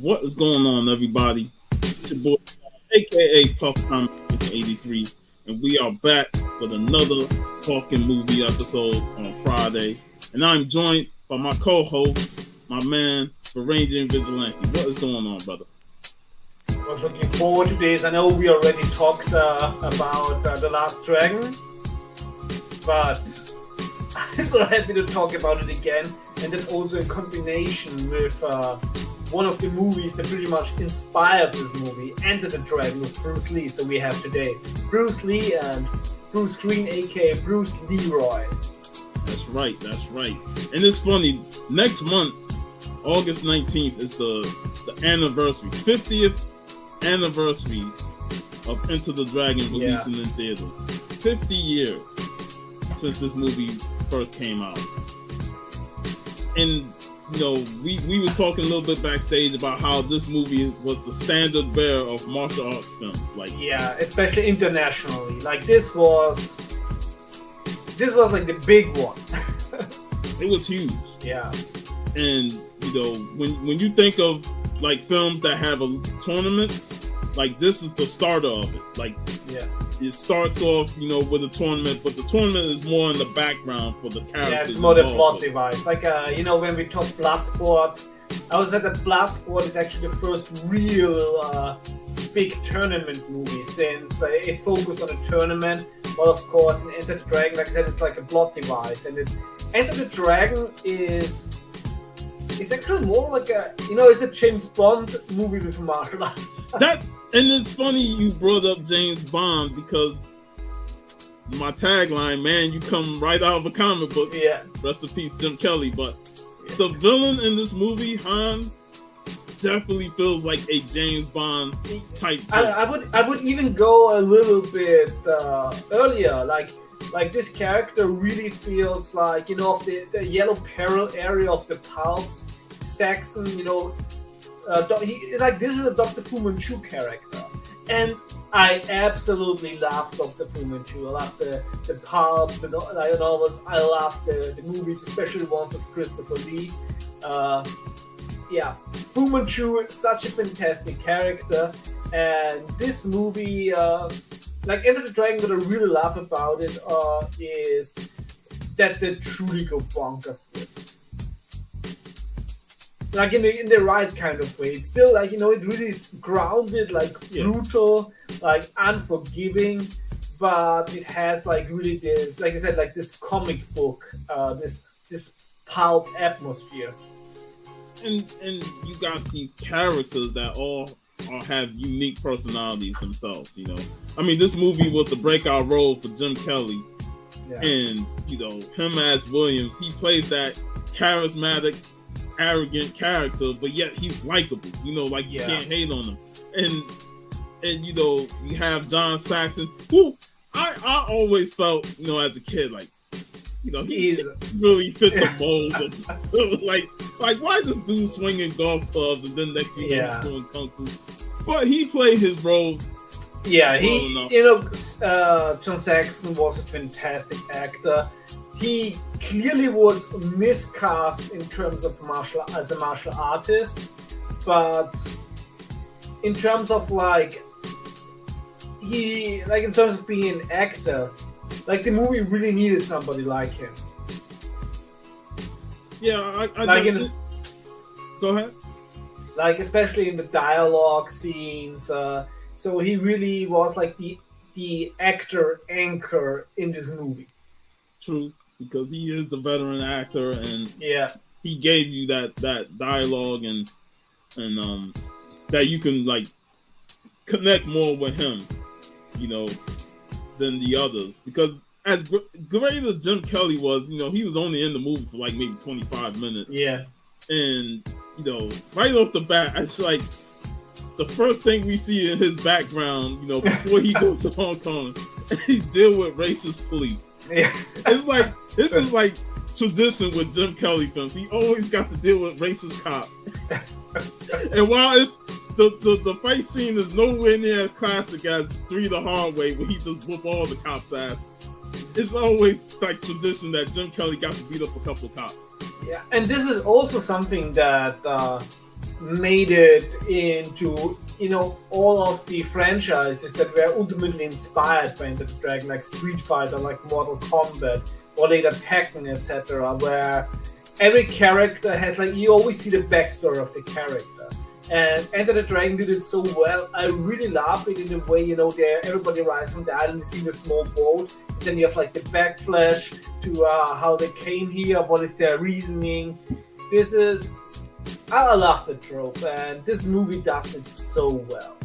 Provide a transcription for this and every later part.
What is going on, everybody? It's your boy, aka Puff Time 83, and we are back with another talking movie episode on Friday. And I'm joined by my co-host, my man, Varangian Vigilante. What is going on, brother? I was looking forward to this. I know we already talked about The Last Dragon, but I'm so happy to talk about it again, and then also in combination with one of the movies that pretty much inspired this movie, Enter the Dragon with Bruce Lee. So we have today Bruce Lee and Bruce Green, aka Bruce Leroy. That's right. And it's funny, next month, August 19th, is the anniversary, 50th anniversary of Enter the Dragon releasing in theaters. 50 years since this movie first came out. And you know, we were talking a little bit backstage about how this movie was the standard bearer of martial arts films. Like, yeah, especially internationally. Like this was like the big one. It was huge. Yeah. And you know, when you think of like films that have a tournament, like this is the starter of it. Like, yeah, it starts off, you know, with a tournament, but the tournament is more in the background for the characters. Yeah, it's more the plot device. Like, you know, when we talk Bloodsport, I would say that Bloodsport is actually the first real big tournament movie, since it focused on a tournament. But of course, in Enter the Dragon, like I said, it's like a plot device, and Enter the Dragon is actually more like it's a James Bond movie with martial arts. And it's funny you brought up James Bond, because my tagline, man, you come right out of a comic book. Yeah. Rest in peace, Jim Kelly. But the villain in this movie, Hans, definitely feels like a James Bond type. I would even go a little bit earlier. Like this character really feels like, you know, of the Yellow Peril area of the Pulps, Saxon, you know. This is a Dr. Fu Manchu character, and I absolutely love Dr. Fu Manchu. I love the pulp, the novels. I love the movies, especially the ones with Christopher Lee. Fu Manchu is such a fantastic character, and this movie, like Enter the Dragon, what I really love about it is that they truly go bonkers with it. Like in the right kind of way. It's still like, you know, it really is grounded, like brutal, like unforgiving, but it has like really this, like I said, like this comic book, this pulp atmosphere. And you got these characters that all have unique personalities themselves, you know. I mean, this movie was the breakout role for Jim Kelly. Yeah. And, you know, him as Williams, he plays that charismatic, arrogant character, but yet he's likable. You know, like you can't hate on him. And you know, you have John Saxon, who I always felt, you know, as a kid, like, you know, he really fit the mold. like why this dude swinging golf clubs and then next year he's doing kung fu? But he played his role. Yeah, John Saxon was a fantastic actor. He clearly was miscast in terms of as a martial artist, but in terms of in terms of being an actor, like the movie really needed somebody like him. Yeah, go ahead. Like especially in the dialogue scenes, so he really was like the actor anchor in this movie. True. Because he is the veteran actor, and he gave you that dialogue and that you can like connect more with him, you know, than the others. Because as great as Jim Kelly was, you know, he was only in the movie for like maybe 25 minutes. Yeah, and you know, right off the bat, it's like the first thing we see in his background, you know, before he goes to Hong Kong, he deal with racist police. Yeah. It's like, this is like tradition with Jim Kelly films. He always got to deal with racist cops. And while it's the fight scene is nowhere near as classic as 3 the Hard Way, where he just whoop all the cops' ass, it's always like tradition that Jim Kelly got to beat up a couple of cops. Yeah, and this is also something that made it into, you know, all of the franchises that were ultimately inspired by Enter the Dragon, like Street Fighter, like Mortal Kombat, or later Tekken, etc., where every character has, like, you always see the backstory of the character. And Enter the Dragon did it so well. I really love it in a way, you know, there everybody rides from the island, you see the small boat, and then you have like the backflash to how they came here, what is their reasoning. I love the trope, and this movie does it so well.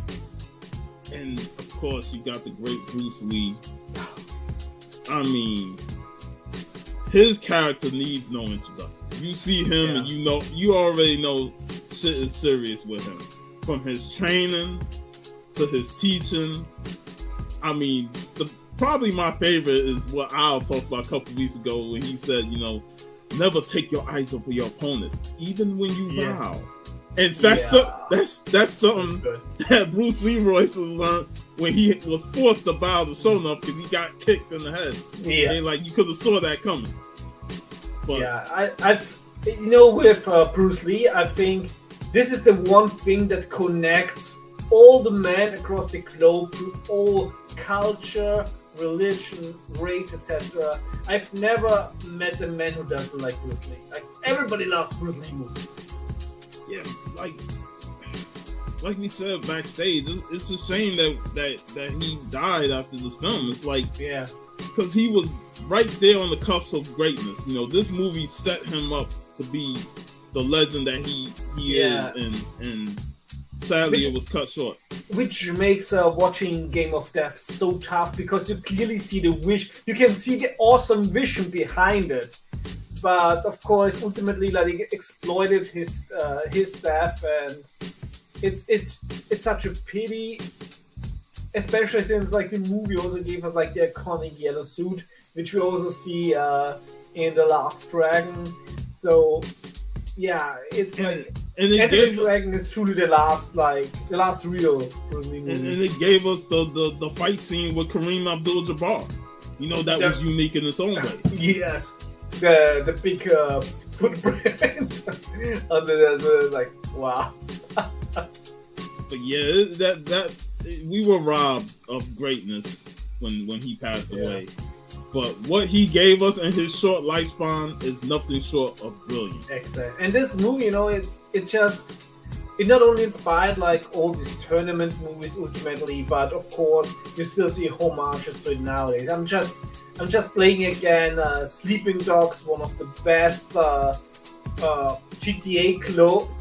And of course, you got the great Bruce Lee. I mean, his character needs no introduction. You see him, and you already know shit is serious with him. From his training to his teachings. I mean, probably my favorite is what Al talked about a couple weeks ago when he said, you know, never take your eyes off of your opponent, even when you bow. And that's something that Bruce Leroy learned when he was forced to bow to Shonuff because he got kicked in the head. Yeah, and like you could have saw that coming. But, I've you know, with Bruce Lee, I think this is the one thing that connects all the men across the globe through all culture, religion, race, etc. I've never met a man who doesn't like Bruce Lee. Like, everybody loves Bruce Lee movies. Yeah, like we said backstage, it's a shame that he died after this film. It's like, because he was right there on the cusp of greatness. You know, this movie set him up to be the legend that he is, and sadly it was cut short. Which makes watching Game of Death so tough, because you clearly see the wish, you can see the awesome vision behind it. But of course, ultimately, like, he exploited his death, and it's such a pity, especially since like the movie also gave us like the iconic yellow suit, which we also see in The Last Dragon. So yeah, it's like Enter the Dragon is truly the last real Bruce Lee movie. And it gave us the fight scene with Kareem Abdul-Jabbar. You know, that was unique in its own way. Yes. The big footprint under there, so like, wow. But yeah, that we were robbed of greatness when he passed away. But what he gave us in his short lifespan is nothing short of brilliance. Exactly. And this movie, you know, it not only inspired like all these tournament movies ultimately, but of course you still see homages to it nowadays. I'm just playing again Sleeping Dogs, one of the best GTA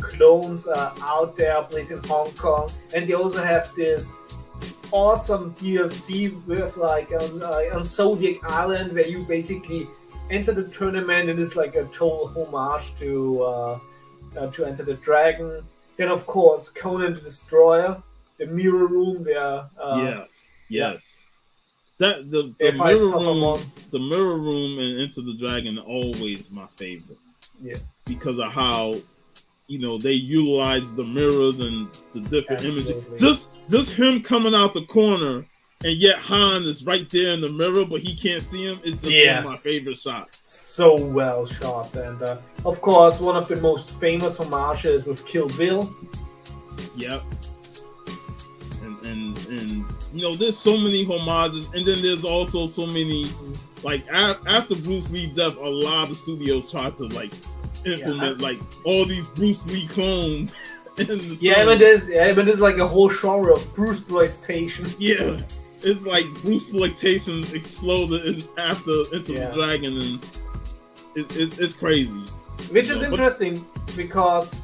clones out there, plays in Hong Kong, and they also have this awesome DLC with like on Zodiac Island, where you basically enter the tournament, and it's like a total homage to Enter the Dragon. Then of course Conan the Destroyer, the mirror room where yes. That the mirror room and Enter the Dragon always my favorite. Yeah. Because of how, you know, they utilize the mirrors and the different images. Just him coming out the corner, and yet Han is right there in the mirror, but he can't see him. It's just one of my favorite shots. So well shot, and of course one of the most famous homages with Kill Bill. Yep. And you know, there's so many homages, and then there's also so many, like after Bruce Lee's death, a lot of studios tried to like implement like all these Bruce Lee clones. But there's like a whole genre of Bruce-ploitation. Yeah, it's like Bruce-ploitation exploded after Enter the Dragon, and it's crazy. Which is interesting, because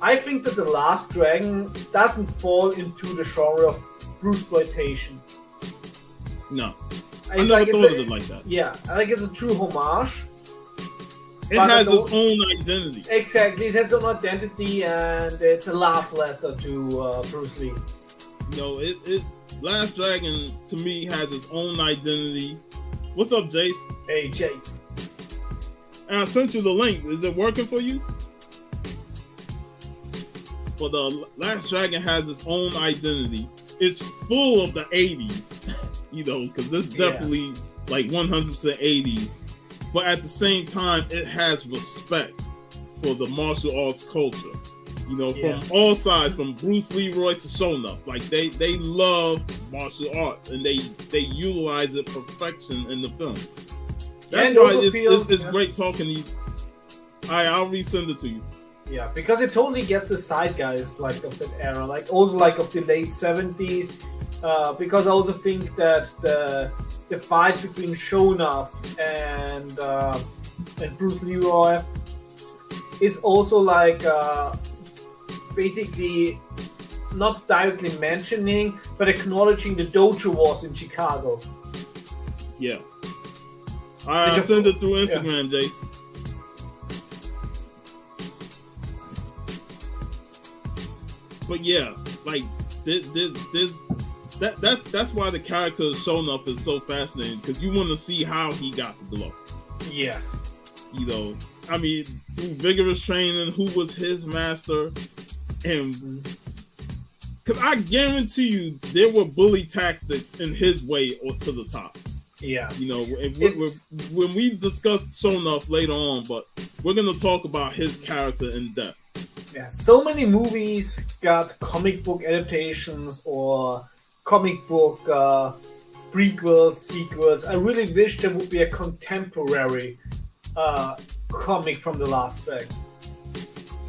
I think that The Last Dragon doesn't fall into the genre of Bruce-ploitation. No. I never thought of it like that. Yeah, I think it's a true homage. It has its own identity. Exactly, it has its own identity, and it's a love letter to Bruce Lee. No, it Last Dragon to me has its own identity. What's up, Jace? Hey, Jace. And I sent you the link. Is it working for you? But the Last Dragon has its own identity. It's full of the 80s, you know, because this definitely like 100% 80s. But at the same time, it has respect for the martial arts culture. You know, from all sides, from Bruce Leroy to Shonuff. Like they love martial arts and they utilize it perfection in the film. That's why it's great talking these. I'll resend it to you. Yeah, because it totally gets the zeitgeist like of that era, like also like of the late 70s. Because I also think that the fight between Shonuff and Bruce Leroy is also like basically not directly mentioning, but acknowledging the dojo wars in Chicago. Yeah. I'll send it through Instagram, Jace. But yeah, like that's why the character of Shonuff is so fascinating, because you want to see how he got the glow. Yes. You know, I mean, through vigorous training, who was his master, and because I guarantee you there were bully tactics in his way or to the top. Yeah. You know, when we discuss Shonuff later on, but we're going to talk about his character in depth. Yeah, so many movies got comic book adaptations or comic book prequels, sequels. I really wish there would be a contemporary comic from The Last Dragon.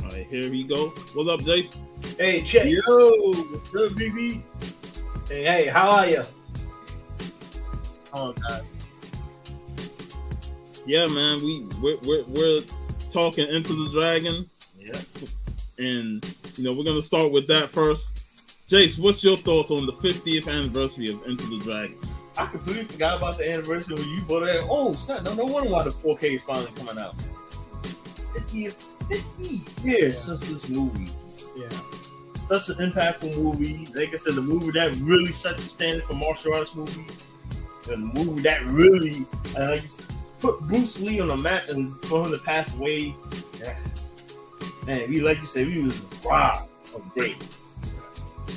All right, here we go. What's up, Jace? Hey, Chase. Yo, what's up, BB? Hey, how are you? Oh God. Yeah, man, we're talking Into the Dragon. Yeah. And you know, we're gonna start with that first. Jace, what's your thoughts on the 50th anniversary of Into the Dragon? I completely forgot about the anniversary when you brought it. Oh, snap! No wonder why the 4K is finally coming out. 50 years since this movie. Yeah. Such an impactful movie. Like I said, the movie that really set the standard for martial arts movies. The movie that really put Bruce Lee on the map, and for him to pass away. Yeah. Man, like you said, we was robbed of greatness.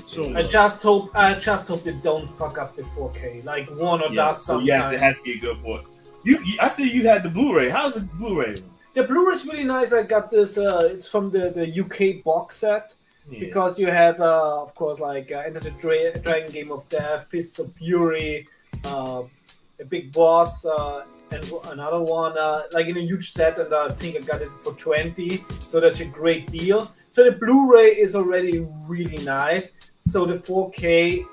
So I just hope they don't fuck up the 4K. Like Warner does sometimes. Yes, it has to get good for it. I see you had the Blu-ray. How's the Blu-ray? The Blu-ray is really nice. I got this. It's from the UK box set because you had, of course, like Enter the Dragon, Game of Death, Fists of Fury, a Big Boss, and another one, like in a huge set, and I think I got it for 20, so that's a great deal. So the Blu-ray is already really nice, so the 4K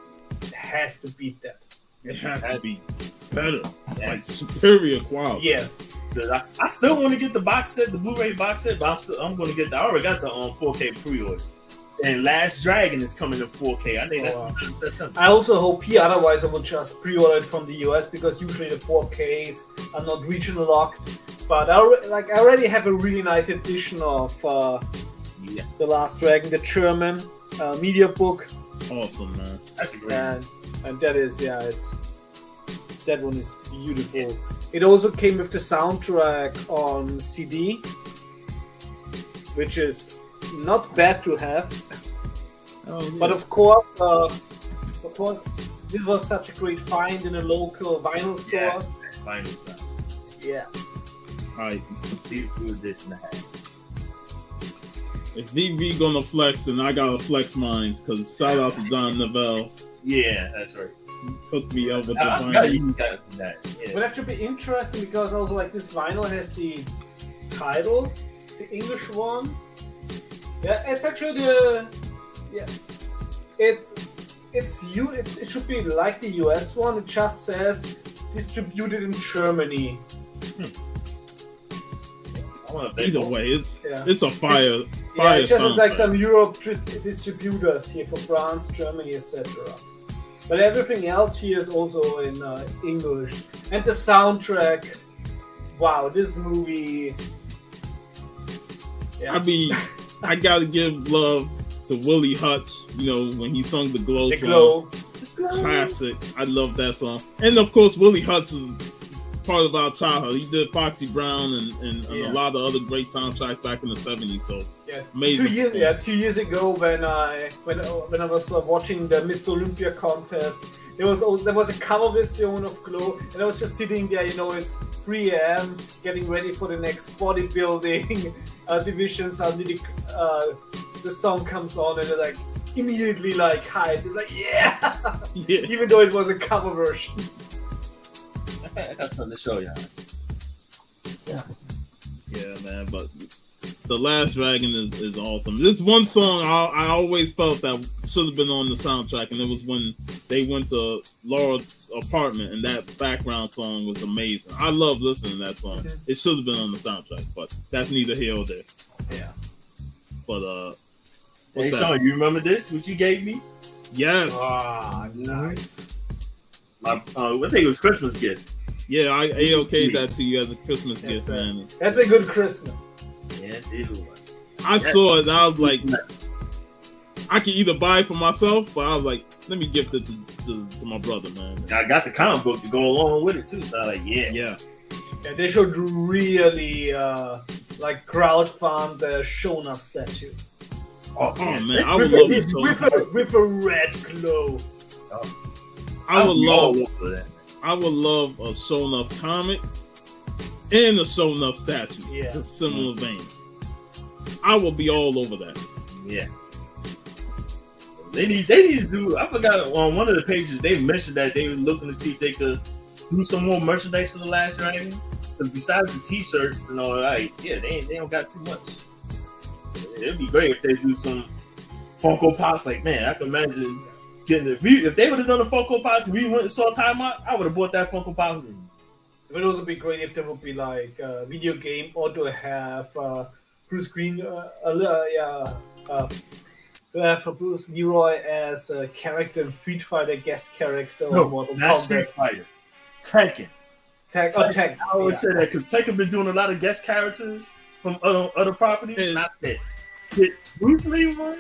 has to beat that. It has to be better, like superior quality. Yes. I still want to get the box set, the Blu-ray box set, but I'm going to get I already got the 4K pre-order. And Last Dragon is coming in 4K. I think that's September. I also hope here, otherwise I will just pre-order it from the US, because usually the 4Ks are not regional locked. But I already have a really nice edition of The Last Dragon, the German media book. Awesome, man. That's a great and that is, that one is beautiful. Yeah. It also came with the soundtrack on CD, which is not bad to have. But of course, this was such a great find in a local vinyl store. Yes, vinyl store. Yeah. Alright. Beautiful edition to have. If VV gonna flex, then I gotta flex mine, because shout out to John Neville. Yeah, that's right. Hooked me up with the vinyl. But that should be interesting, because also like this vinyl has the title, the English one. Yeah, it's actually it should be like the US one. It just says distributed in Germany. Either way, it's a fire. It just like some Europe distributors here for France, Germany, etc. But everything else here is also in English. And the soundtrack, wow, this movie. Yeah. I mean, I gotta give love to Willie Hutch, you know, when he sung the Glow song. Classic. I love that song. And of course, Willie Hutch is part of our childhood. He did Foxy Brown and a lot of other great soundtracks back in the 70s. So amazing. 2 years ago when I was watching the Mr. Olympia contest, there was a cover version of Glow, and I was just sitting there, you know, it's 3 a.m. getting ready for the next bodybuilding divisions. I need the song comes on and they're like immediately like hyped. It's like yeah, Yeah. even though it was a cover version. I got something to show y'all. Yeah, man. But The Last Dragon is awesome. This one song I always felt that should have been on the soundtrack, and it was when they went to Laura's apartment, and that background song was amazing. I love listening to that song. It should have been on the soundtrack, but that's neither here or there. Yeah. But Hey, Sean, you remember this? What you gave me? yes, Ah, nice. I think it was Christmas gift. yeah, I A-okayed that to you as a Christmas gift, man. That's a good Christmas. Yeah, it was. I saw it, and I was like, I could either buy it for myself, but I was like, let me gift it to my brother, man. I got the comic book to go along with it too, so I was like, yeah. Yeah. Yeah, they should really like crowdfund the Shona statue Oh, Man, I would love this. with a red glow. I would love that. I would love a Show Enough comic and a Show Enough statue. Yeah. It's a similar vein. I will be all over that. Yeah. They need to do. I forgot on one of the pages they mentioned that they were looking to see if they could do some more merchandise for The Last Dragon. Because besides the T-shirts and all that, yeah, they don't got too much. It'd be great if they do some Funko Pops. Like, man, I can imagine getting if they would have done the Funko Pops and we went and saw Time Out, I would have bought that Funko Pop. It would also be great if there would be like a video game or to have Bruce Green, to have Bruce Leroy as a character in Street Fighter, guest character or Mortal Not Kombat. Street Fighter. Tekken. Tekken. I always say that because Tekken been doing a lot of guest characters from other properties. Yeah. Not that. Get Bruce Leroy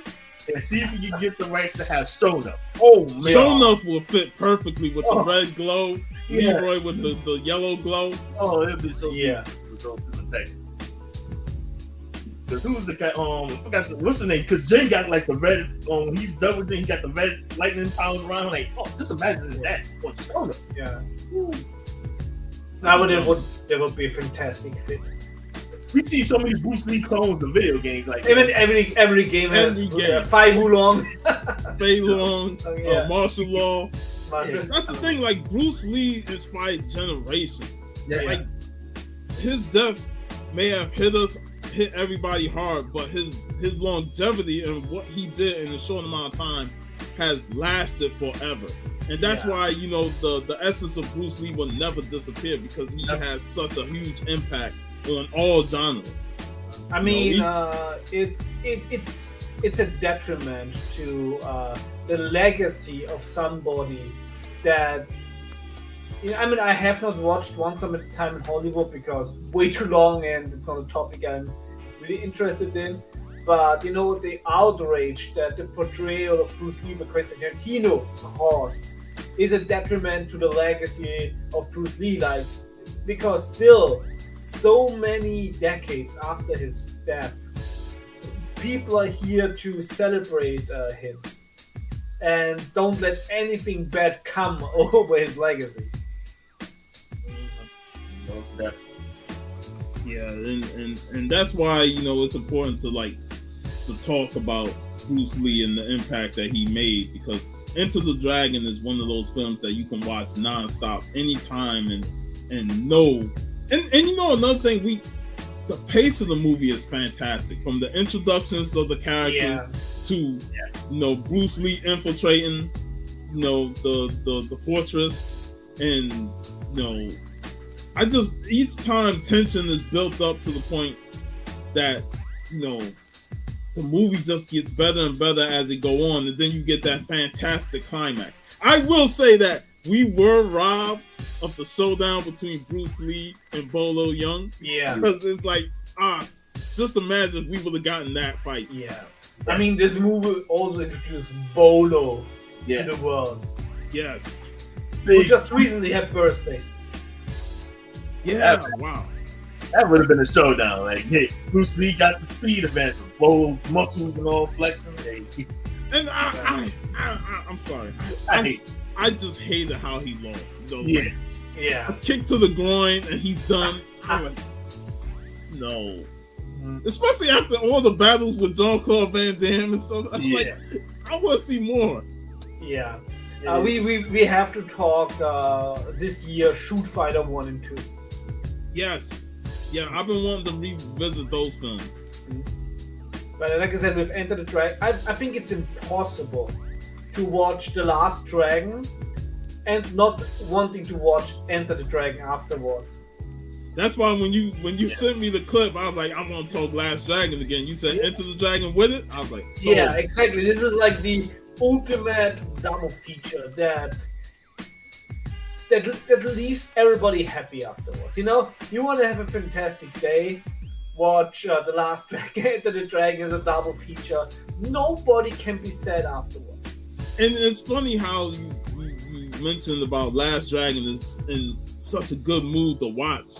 and see if you can get the rights to have Stoner. Oh man, Show Enough will fit perfectly with the Oh. red glow, Yeah. Leroy with the yellow glow. Oh, it'd be so Yeah. beautiful with those two Tekken. Cause who's the guy? I forgot what's the name? Cause Jin got like the red. He's double Jin. He got the red lightning powers around. Like, oh, just imagine that. Oh, Stoner. Yeah. Now it would be a fantastic fit. We see so many Bruce Lee clones in video games. Like Even every game has Every game. Fai Wulong. Fei Long, Oh, yeah. martial law. Yeah. That's the thing. Like Bruce Lee inspired generations. Yeah. Like his death may have hit everybody hard, but his longevity and what he did in a short amount of time has lasted forever. And that's why, the essence of Bruce Lee will never disappear because he has such a huge impact on all genres. I mean, it's a detriment to the legacy of somebody that. I mean, I have not watched Once Upon a Time in Hollywood because way too long and it's not a topic I'm really interested in. But the outrage that the portrayal of Bruce Lee by Quentin Tarantino caused is a detriment to the legacy of Bruce Lee. Like, because still, so many decades after his death, people are here to celebrate him and don't let anything bad come over his legacy. Yeah, and that's why it's important to talk about Bruce Lee and the impact that he made, because Enter the Dragon is one of those films that you can watch nonstop anytime and know. And another thing, the pace of the movie is fantastic, from the introductions of the characters to Bruce Lee infiltrating the fortress, and each time tension is built up to the point that the movie just gets better and better as it go on, and then you get that fantastic climax. I will say that we were robbed of the showdown between Bruce Lee and Bolo Young. Yeah. Because it's like, just imagine if we would have gotten that fight. Yeah. I mean, this movie also introduced Bolo to the world. Yes. Who just recently had birthday. Yeah, wow. That would have been a showdown. Like, hey, Bruce Lee got the speed advantage, Bolo's muscles and all flexing. And I'm sorry. I just hated how he lost. Yeah. A kick to the groin and he's done. I'm like, no. especially after all the battles with Jean-Claude Van Damme and stuff. I'm like, I want to see more. Yeah. We have to talk this year Shoot Fighter 1 and 2. Yes. Yeah, I've been wanting to revisit those films. But like I said, with Enter the Dragon, I think it's impossible to watch The Last Dragon and not wanting to watch Enter the Dragon afterwards. That's why when you sent me the clip, I was like, I'm gonna talk Last Dragon again. You said Enter the Dragon with it. I was like, sold. Yeah, exactly. This is like the ultimate double feature that leaves everybody happy afterwards. You know, you want to have a fantastic day. Watch The Last Dragon, Enter the Dragon is a double feature. Nobody can be sad afterwards. And it's funny how you mentioned about Last Dragon is in such a good mood to watch.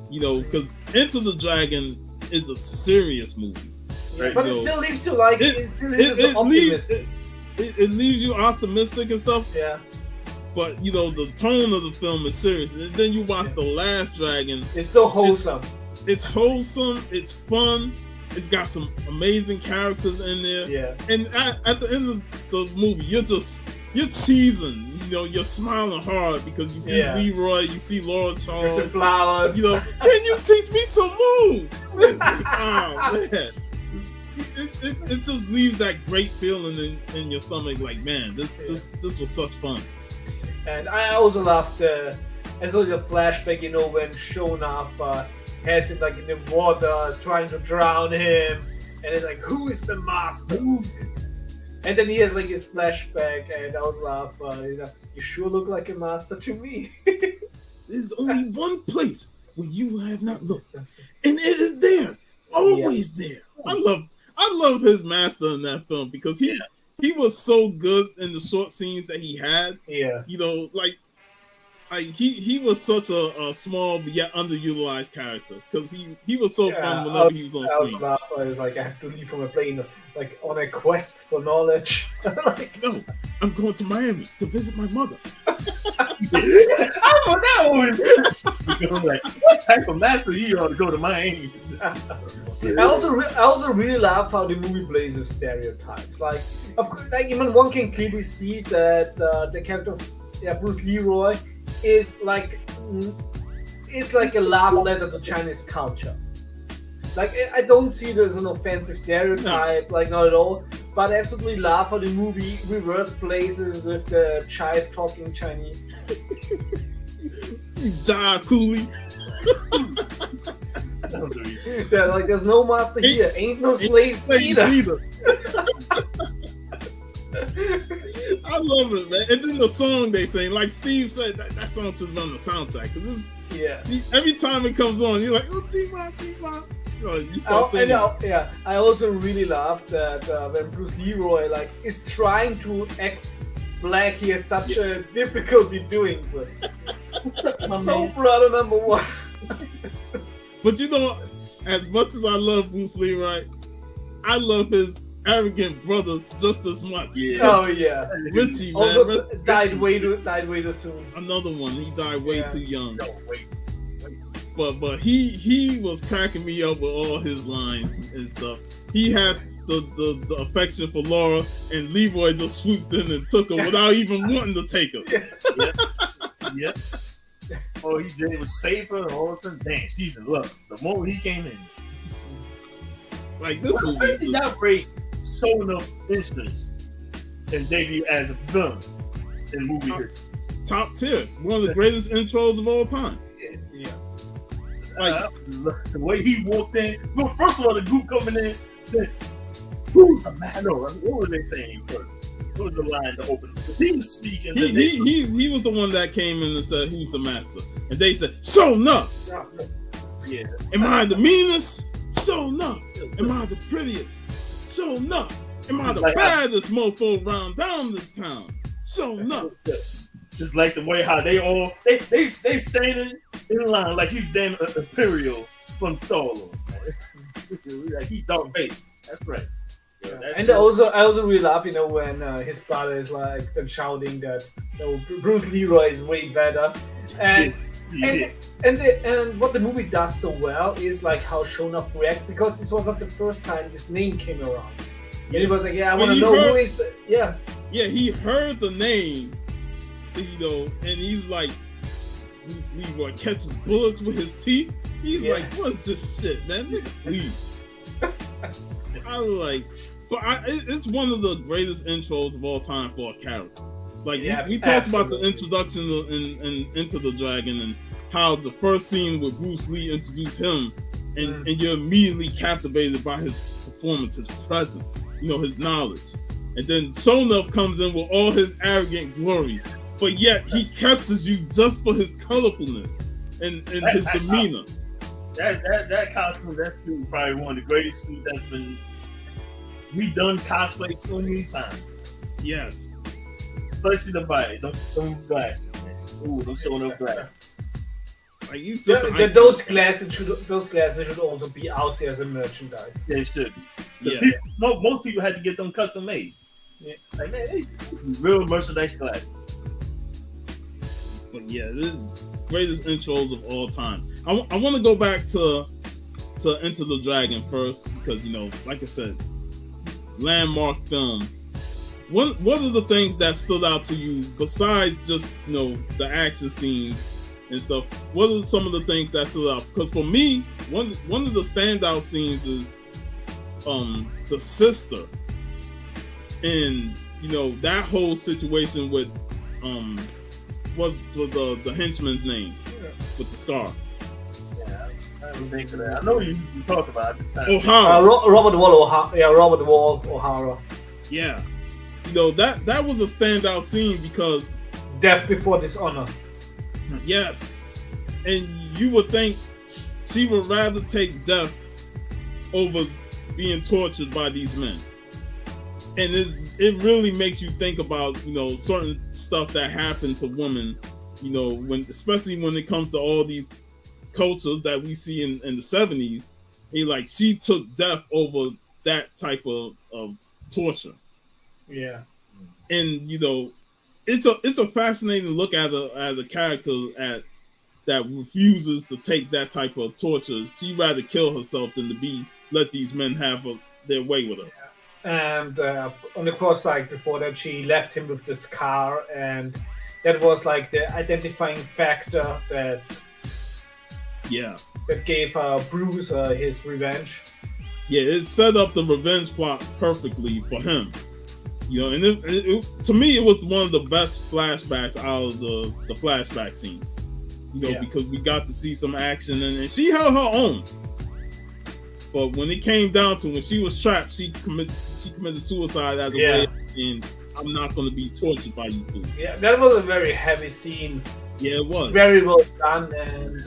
You know, because Enter the Dragon is a serious movie. Right? But it still leaves you like it still leaves you optimistic. It leaves you optimistic and stuff. Yeah. But you know, the tone of the film is serious. And then you watch The Last Dragon. It's so wholesome. It's wholesome. It's fun. It's got some amazing characters in there. Yeah. And at the end of the movie, you're teasing. You know, you're smiling hard because you see Leroy, you see Laura Charles. The flowers. You know, can you teach me some moves? Oh man. It just leaves that great feeling in your stomach. Like, man, this was such fun. And I also loved the flashback. You know, when Sho'nuff has him like in the water, trying to drown him, and it's like, who is the master? Who's it? And then he has like his flashback, and I was laughing. You sure look like a master to me. There's only one place where you have not looked, and it is there, always there. I love his master in that film because he was so good in the short scenes that he had. Yeah, you know, like he was such a small but yet underutilized character because he was so fun whenever he was on screen. I was like, I have to leave from a plane, like on a quest for knowledge. Like, no, I'm going to Miami to visit my mother. I'm like, what type of master you ought to go to Miami? I also really love how the movie plays with stereotypes. Like, of course, like even one can clearly see that the character of Bruce Leroy is like a love letter to Chinese culture. Like, I don't see it as an offensive stereotype, like not at all. But I absolutely love how the movie reverse places with the chive talking Chinese. Ja Cooley. They're like, there's no master here, ain't no slaves either. I love it, man. And then the song they sing, like Steve said, that song should be on the soundtrack. Cause every time it comes on, you're like, oh, T-Mom. You start singing. I also really love that when Bruce Leroy is trying to act black, he has such a difficulty doing so. So brother number one. But you know, as much as I love Bruce Leroy, I love his arrogant brother just as much. Yeah. Oh yeah, Richie, man, died way too soon. Another one, he died way too young. No, wait. But he was cracking me up with all his lines and stuff. He had the affection for Laura, and Leroy just swooped in and took her without even wanting to take her. Yeah. All he did was save her, and all of a sudden, damn, she's in love. The moment he came in, like this movie, did not break Sho'nuff interest and debut as a villain in movie history. Top tier, one of the greatest intros of all time. Yeah. Like the way he walked in. Well, first of all, the group coming in said, "Who's the man?" No, what were they saying first? What was the line to open? He was speaking. He was the one that came in and said, "Who's the master?" And they said, "Sho'nuff." Yeah. Am I the meanest? Sho'nuff. Am I the prettiest? Sho'nuff. Am I the baddest mofo around down this town? Sho'nuff. Just like the way how they standing in line like he's Dan Imperial from Star Wars. Like he's Darth Vader. That's right. Yeah, and I also really love, when his brother is like them shouting that Bruce Leroy is way better, and And what the movie does so well is like how Shonoff reacts, because this was not the first time this name came around. And he was like, "Yeah, I want to know who is." Yeah, he heard the name, you know, and he's like, Bruce Leroy catches bullets with his teeth. He's like, "What's this shit, man? Nigga, please." I like, but it's one of the greatest intros of all time for a character. Like we talked about the introduction in Into the Dragon and how the first scene with Bruce Lee introduced him, and you're immediately captivated by his performance, his presence, you know, his knowledge. And then Shonuff comes in with all his arrogant glory, but yet he captures you just for his colorfulness and his demeanor. That costume, that's probably one of the greatest suits that's been redone cosplay so many times. Yes. Especially the body. Don't glasses, man. Ooh, don't show no glasses. Like, just those glasses should also be out there as a merchandise. They should. Most people had to get them custom made. Yeah. Like, man, they real merchandise glasses. But yeah, this is greatest intros of all time. I want to go back to Into the Dragon first, because, you know, like I said, landmark film. What are the things that stood out to you besides just, you know, the action scenes and stuff? What are some of the things that stood out? Because for me, one of the standout scenes is the sister, and, you know, that whole situation with what's the henchman's name with the scar. Yeah, I didn't think of that. I know you talk about it. O'Hara. Robert Wall O'Hara. Yeah, Robert Wall O'Hara. Yeah. You know, that was a standout scene because death before dishonor. Yes, and you would think she would rather take death over being tortured by these men, and it really makes you think about, you know, certain stuff that happened to women, you know, especially when it comes to all these cultures that we see in the 70s. Like, she took death over that type of torture. Yeah, and, you know, it's a fascinating look at a character that refuses to take that type of torture. She'd rather kill herself than to let these men have their way with her. Yeah. And of course, like before that, she left him with the scar, and that was like the identifying factor that gave Bruce his revenge. Yeah, it set up the revenge plot perfectly for him. You know, and to me, it was one of the best flashbacks out of the flashback scenes. You know, because we got to see some action, and she held her own. But when it came down to when she was trapped, she committed suicide as a way of saying, "I'm not going to be tortured by you fools." Yeah, that was a very heavy scene. Yeah, it was very well done, and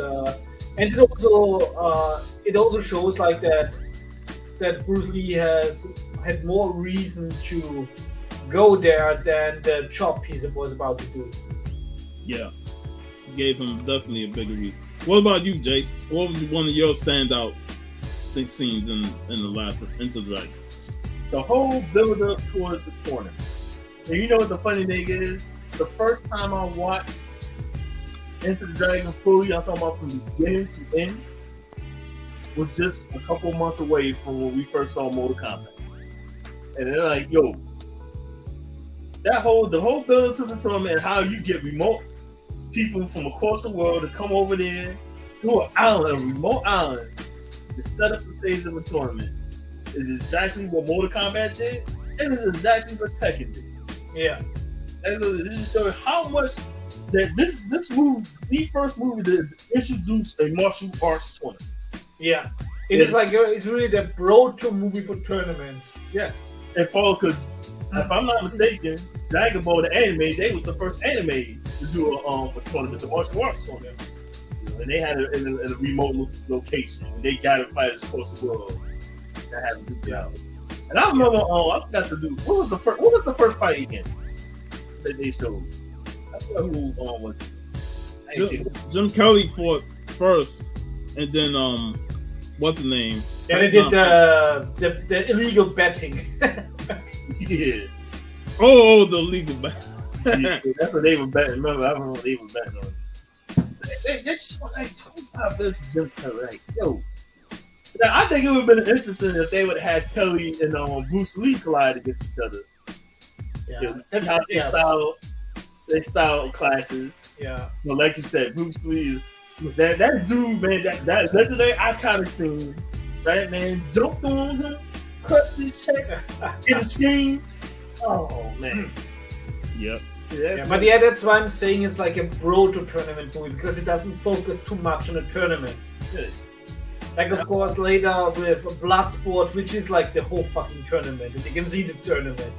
it also shows like that Bruce Lee had more reason to go there than the job he was about to do. Yeah, gave him definitely a bigger reason. What about you, Jace? What was one of your standout scenes in the last Into the Dragon? The whole build up towards the tournament. And you know what the funny thing is? The first time I watched Into the Dragon fully, I'm talking about from beginning to end, was just a couple months away from when we first saw Mortal Kombat. And they're like, yo, the whole build to the tournament and how you get remote people from across the world to come over there to an island, a remote island, to set up the stage of a tournament is exactly what Mortal Kombat did, and it's exactly what Tekken did. Yeah. And so this is showing how much that this movie, the first movie that introduced a martial arts tournament. Yeah. It's like it's really the broad-to movie for tournaments. Yeah. And Paul, because if I'm not mistaken, Dragon Ball, the anime, they was the first anime to do a tournament, the martial arts tournament. And they had it in a remote location. They gathered fighters across the world that had to do that. And I remember, I forgot to do. What was the first fight again that they showed? I forgot who was it. Jim Kelly fought first, and then what's the name? Yeah, they did the illegal betting. Yeah. Oh, the illegal betting. Yeah, that's what they were betting. Remember, I remember they were betting on. they just want like 25 versus Jim Kelly. Like, yo. Now, I think it would have been interesting if they would have had Kelly and Bruce Lee collide against each other. Yeah, see how they style clashes. Yeah, but like you said, Bruce Lee, that dude, man, that legendary iconic scene. That man jumped on him, cut his chest in the scene. Oh man. Yep. But yeah, that's why I'm saying it's like a proto tournament movie because it doesn't focus too much on a tournament. Good. Like of course later with Bloodsport, which is like the whole fucking tournament, and you can see the tournament.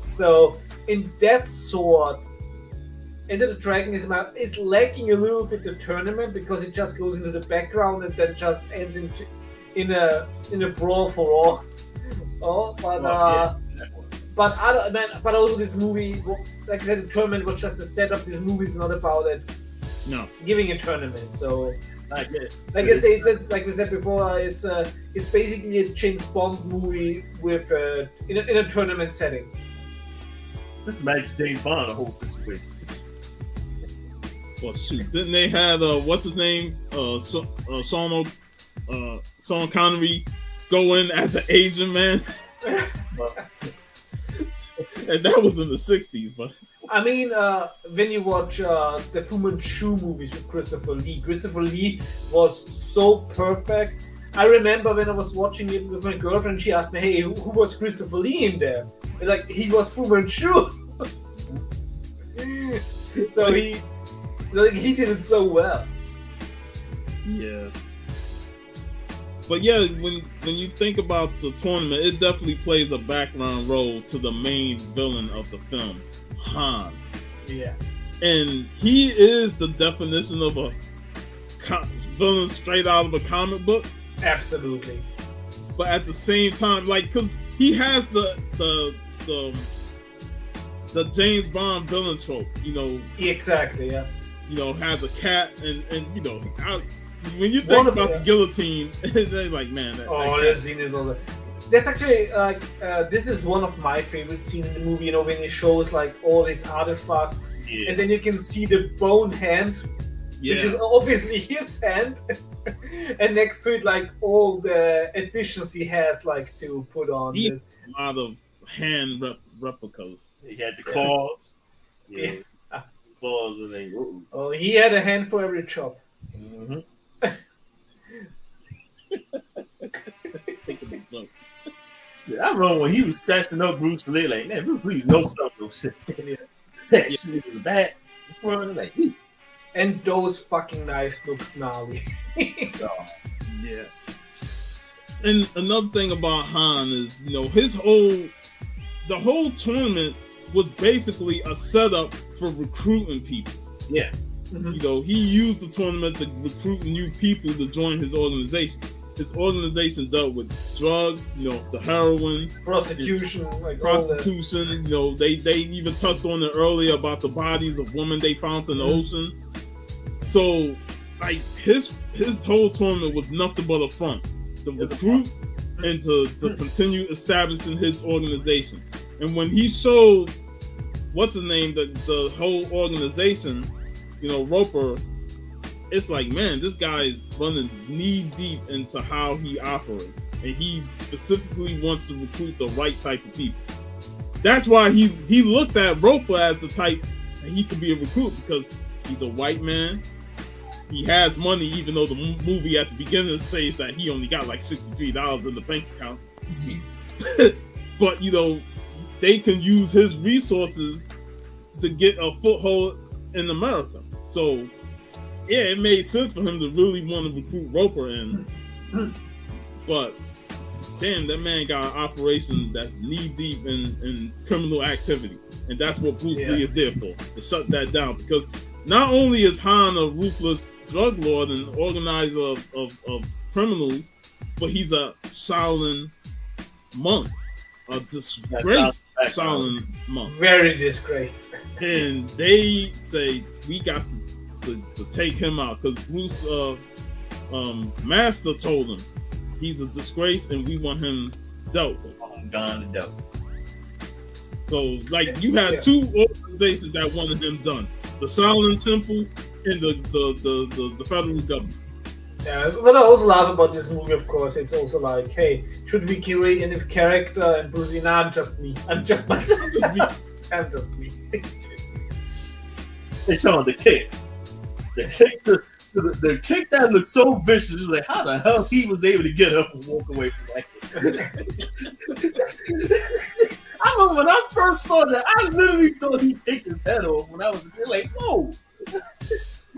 So in that sort, Enter the Dragon is lacking a little bit the tournament because it just goes into the background and then just ends in a brawl for all. But also this movie, like I said, the tournament was just a setup. This movie is not about it. No. Giving a tournament. So like I say, like we said before, it's basically a James Bond movie with in a tournament setting. Just imagine James Bond the whole situation. Well, shoot, didn't they have what's his name? Sean Connery go in as an Asian man, and that was in the '60s. But I mean, when you watch the Fu Manchu movies with Christopher Lee was so perfect. I remember when I was watching it with my girlfriend, she asked me, "Hey, who was Christopher Lee in there?" It's like he was Fu Manchu. So he did it so well. Yeah. But yeah, when you think about the tournament, it definitely plays a background role to the main villain of the film, Han. Yeah. And he is the definition of a villain straight out of a comic book. Absolutely. But at the same time, like, because he has the James Bond villain trope, you know. Exactly, yeah. You know, has a cat and you know, when you think about the guillotine, they're like, man. That scene is also. That's actually like this is one of my favorite scenes in the movie. You know, when it shows like all these artifacts, and then you can see the bone hand, which is obviously his hand, and next to it, like all the additions he has, like to put on. He had a lot of hand replicas. He had the claws. Yeah. Claws and they. Oh, he had a hand for every chop. Mm-hmm. Think of the joke. Yeah, I remember when he was scratching up Bruce Lee, like, man, Bruce Lee's no stuff, no shit. That shit in the back, front, like, and those fucking knives look gnarly. Yeah. And another thing about Han is, you know, the whole tournament was basically a setup for recruiting people. Yeah. Mm-hmm. You know, he used the tournament to recruit new people to join his organization. His organization dealt with drugs, you know, the heroin, prostitution, you know, they even touched on it earlier about the bodies of women they found in the ocean. So, like, his whole tournament was nothing but a front to recruit and to continue establishing his organization. And when he showed the whole organization, you know, Roper, it's like, man, this guy is running knee deep into how he operates, and he specifically wants to recruit the right type of people. That's why he looked at Roper as the type that he could be a recruit, because he's a white man. He has money, even though the movie at the beginning says that he only got like $63 in the bank account. But, you know, they can use his resources to get a foothold in America. So, yeah, it made sense for him to really want to recruit Roper in. But, damn, that man got an operation that's knee-deep in criminal activity. And that's what Bruce Lee is there for, to shut that down. Because not only is Han a ruthless drug lord and organizer of criminals, but he's a Shaolin monk. A disgraced Shaolin monk. Very disgraced. And they say, we got to take him out, because Bruce Master told him he's a disgrace and we want him dealt with. Gone dealt. So, like, you had two organizations that wanted him done. the Silent Temple, and the federal government. Yeah, what I also love about this movie, of course, it's also like, hey, should we create a new character? And Bruce Lee, nah, I'm just me. I'm just myself. Just me. I'm just me. They showing the kick. The kick that looked so vicious. It was like, how the hell he was able to get up and walk away from that kick? I remember when I first saw that, I literally thought he kicked his head off when I was like, whoa.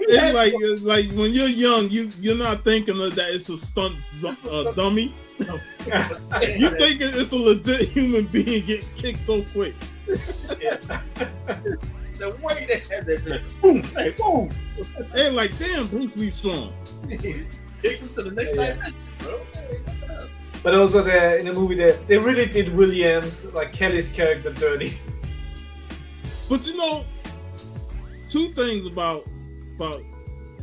It's like when you're young, you're not thinking of that it's a stunt dummy. You think it's a legit human being getting kicked so quick. Yeah. The way they had that, like, boom, hey, boom. Hey, like, damn, Bruce Lee strong. Kick him to the next dimension, bro. But also in the movie, they really did Williams, like Kelly's character, dirty. But you know, two things about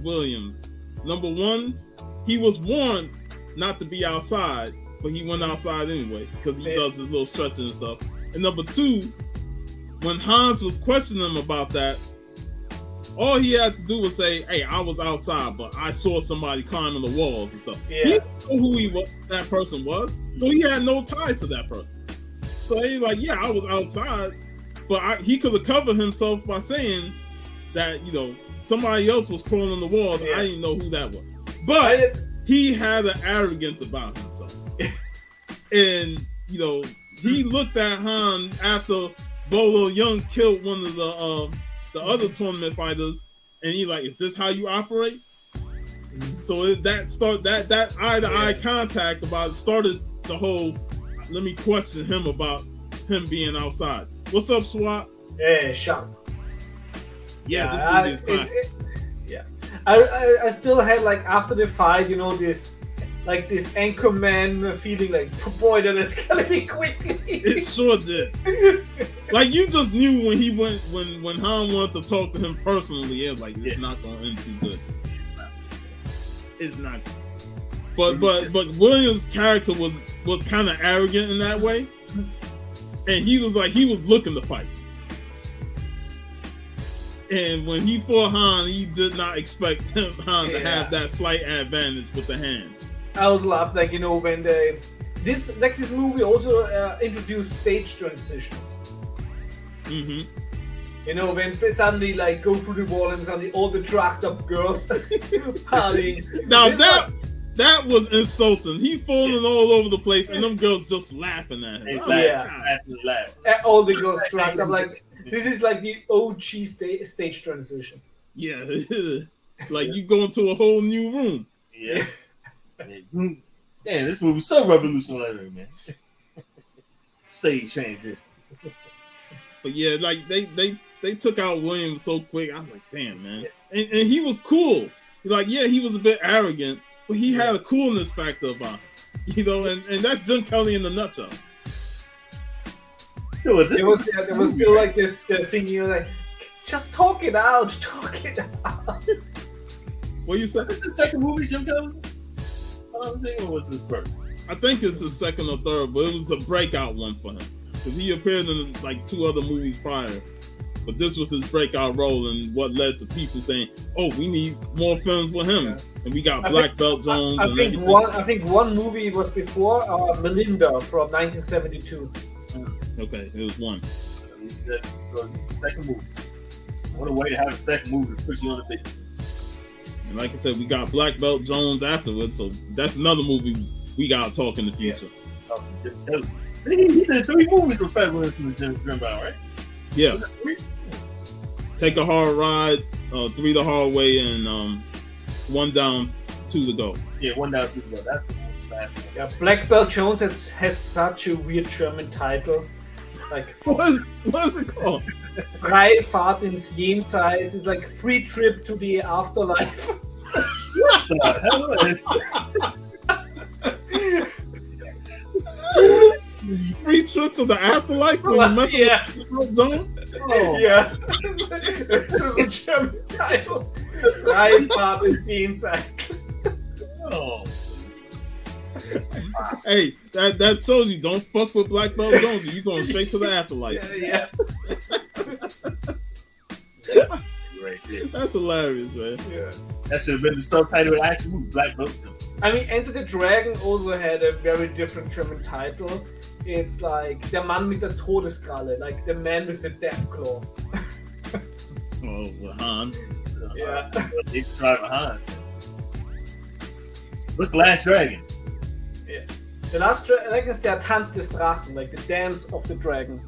Williams. Number one, he was warned not to be outside, but he went outside anyway because he does his little stretching and stuff. And number two, when Hans was questioning him about that, all he had to do was say, "Hey, I was outside, but I saw somebody climbing the walls and stuff." Yeah. He didn't know who that person was, so he had no ties to that person. So he's like, "Yeah, I was outside, but he could have covered himself by saying that, you know, somebody else was crawling the walls. Yeah. I didn't know who that was." But he had an arrogance about himself, and you know, he looked at Han after Bolo Young killed one of the other tournament fighters, and he like, "Is this how you operate?" Mm-hmm. So that eye to eye contact about started the whole. Let me question him about him being outside. What's up, SWAT? Yeah, sharp. Yeah, this movie is classic. Yeah, I still had, like, after the fight, you know, this Anchorman feeling like, boy, that escalated quickly. It sure did. Like, you just knew when he went, when Han wanted to talk to him personally, it was like, it's not going to end too good. It's not. But Williams' character was kind of arrogant in that way, and he was looking to fight. And when he fought Han, he did not expect Han to have that slight advantage with the hand. I also love, like, you know, when this movie also introduced stage transitions. Mm-hmm. You know, when they suddenly, like, go through the wall and suddenly all the drugged up girls partying. Now that was insulting. He falling all over the place, and them girls just laughing at him. All the girls drugged up. Like, this is like the OG stage transition. Yeah, it is. Like, you go into a whole new room. Yeah. Damn, this movie's so revolutionary, man. Stage transition. But yeah, like they took out Williams so quick. I was like, damn, man. Yeah. And he was cool. Like, yeah, he was a bit arrogant, but he had a coolness factor about him. You know, and that's Jim Kelly in the nutshell. There was still like this thing, you know, like, just talk it out. What you said? Is the second movie Jim Kelly? Or was this first? I think it's the second or third, but it was a breakout one for him because he appeared in like 2 other movies prior. But this was his breakout role, and what led to people saying, "Oh, we need more films with him." Yeah. And we got Black Belt Jones. I think one movie was before Melinda from 1972. Okay, it was one. Second movie. What a way to have a second movie to put you on the big. And like I said, we got Black Belt Jones afterwards, so that's another movie we gotta talk in the future. Yeah. He did 3 movies with Fat Willis and Jim Grimbow, right? Yeah. Take a Hard Ride, 3 the Hard Way, and 1 Down, 2 to Go. Yeah, 1 Down, 2 to Go. That's the one. Yeah, Black Belt Jones has such a weird German title. Like, what is it called? Freie Fahrt ins Jenseits is like free trip to the afterlife. What the hell is Free trip to the afterlife when you mess with Jones? Oh. Yeah. The German title. Freie Fahrt ins Jenseits. Oh. Hey, that shows you don't fuck with Black Belt Jones. You're going straight to the afterlife. Yeah. Great. That's hilarious, man. Yeah. That should have been the subtitle of the actual movie, Black Belt. I mean, Enter the Dragon also had a very different German title. It's like Der Mann mit der Todeskralle, like the man with the death claw. Oh, Han. Yeah. It's right behind. What's the Last Dragon? Yeah. The Last Dragon is der Tanz des Drachen, like the dance of the dragon.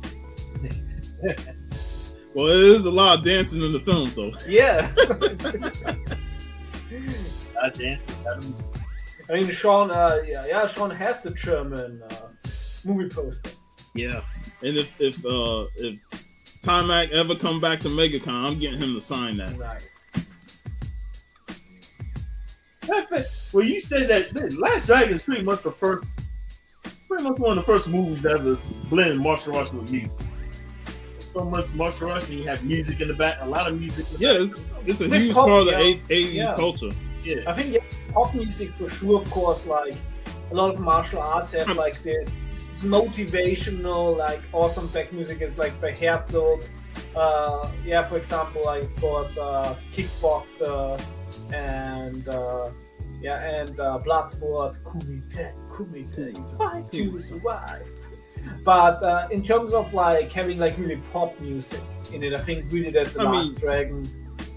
Well, there's a lot of dancing in the film, so. Yeah. Dancing. I mean, Sean Sean has the German movie poster. Yeah. And if Timac ever come back to MegaCon, I'm getting him to sign that. Nice. Well, you say that Last Dragon is pretty much one of the first movies that ever blend martial arts with music. So much martial arts, and you have music in the back, a lot of music. It's a huge part of the 80s culture. Yeah. I think pop music for sure, of course, like a lot of martial arts have like this motivational, like awesome back music is like by Herzog. For example, like of course Kickboxer and Bloodsport, Kumite, fight to survive. But in terms of like having like really pop music in it, I think really that the Last Dragon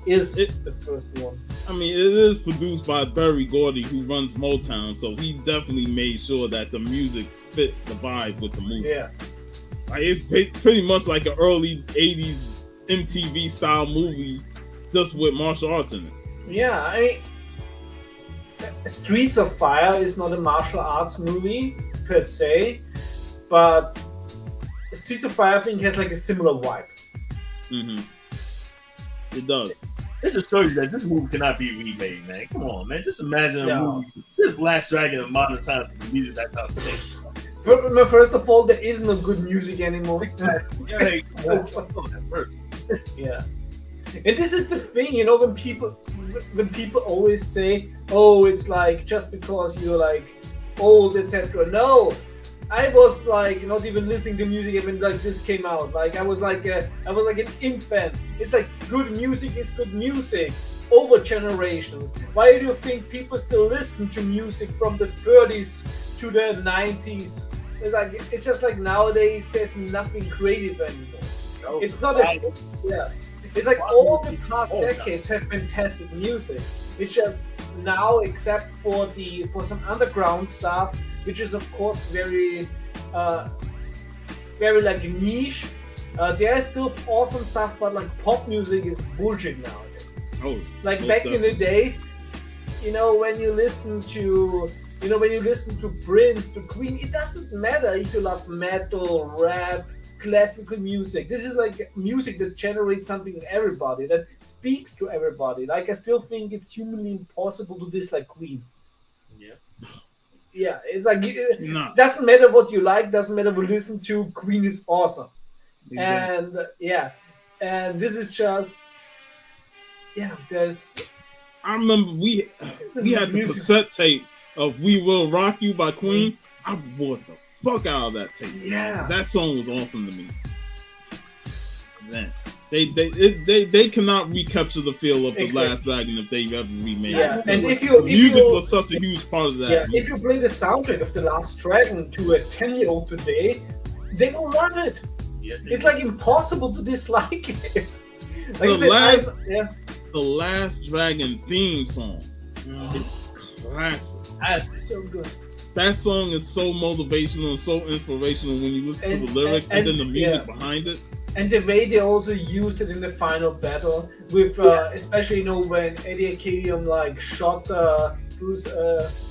is the first one. I mean, it is produced by Berry Gordy, who runs Motown, so he definitely made sure that the music fit the vibe with the movie. Yeah, like it's pretty much like an early '80s MTV style movie, just with martial arts in it. Yeah, I mean, Streets of Fire is not a martial arts movie per se, but Streets of Fire I think has like a similar vibe. Mm-hmm. It does. It's just show you that this movie cannot be remade, man. Come on, man. Just imagine a movie. This Last Dragon in modern times with the music that comes to First of all, there is no good music anymore. Yeah. And this is the thing, you know, when people always say, "Oh, it's like just because you're like old, etc." No, I was like not even listening to music when like this came out. Like I was like an infant. It's like good music is good music over generations. Why do you think people still listen to music from the 30s to the 90s? It's just like nowadays there's nothing creative anymore. It's not It's like all the past decades have been tested music. It's just now, except for some underground stuff, which is of course very like niche. There is still awesome stuff, but like pop music is bullshit nowadays. Oh, like back in the days, you know, when you listen to Prince, to Queen, it doesn't matter if you love metal, rap, classical music. This is like music that generates something in everybody, that speaks to everybody. Like I still think it's humanly impossible to dislike Queen. Yeah, it's like it doesn't matter what you like, doesn't matter what you listen to. Queen is awesome, exactly. And this is just there's. I remember we had the cassette tape of "We Will Rock You" by Queen. I bought the fuck out of that tape. Yeah, that song was awesome to me. Man, they cannot recapture the feel of the Last Dragon if they ever remade it. And if music was such a huge part of that. Yeah, if you play the soundtrack of the Last Dragon to a 10-year-old today, they will love it. Yes, it's like impossible to dislike it. Like the Last Dragon theme song is classic. That's so good. That song is so motivational and so inspirational when you listen to the lyrics and then the music behind it. And the way they also used it in the final battle, with especially when Eddie Arcadium like shot Bruce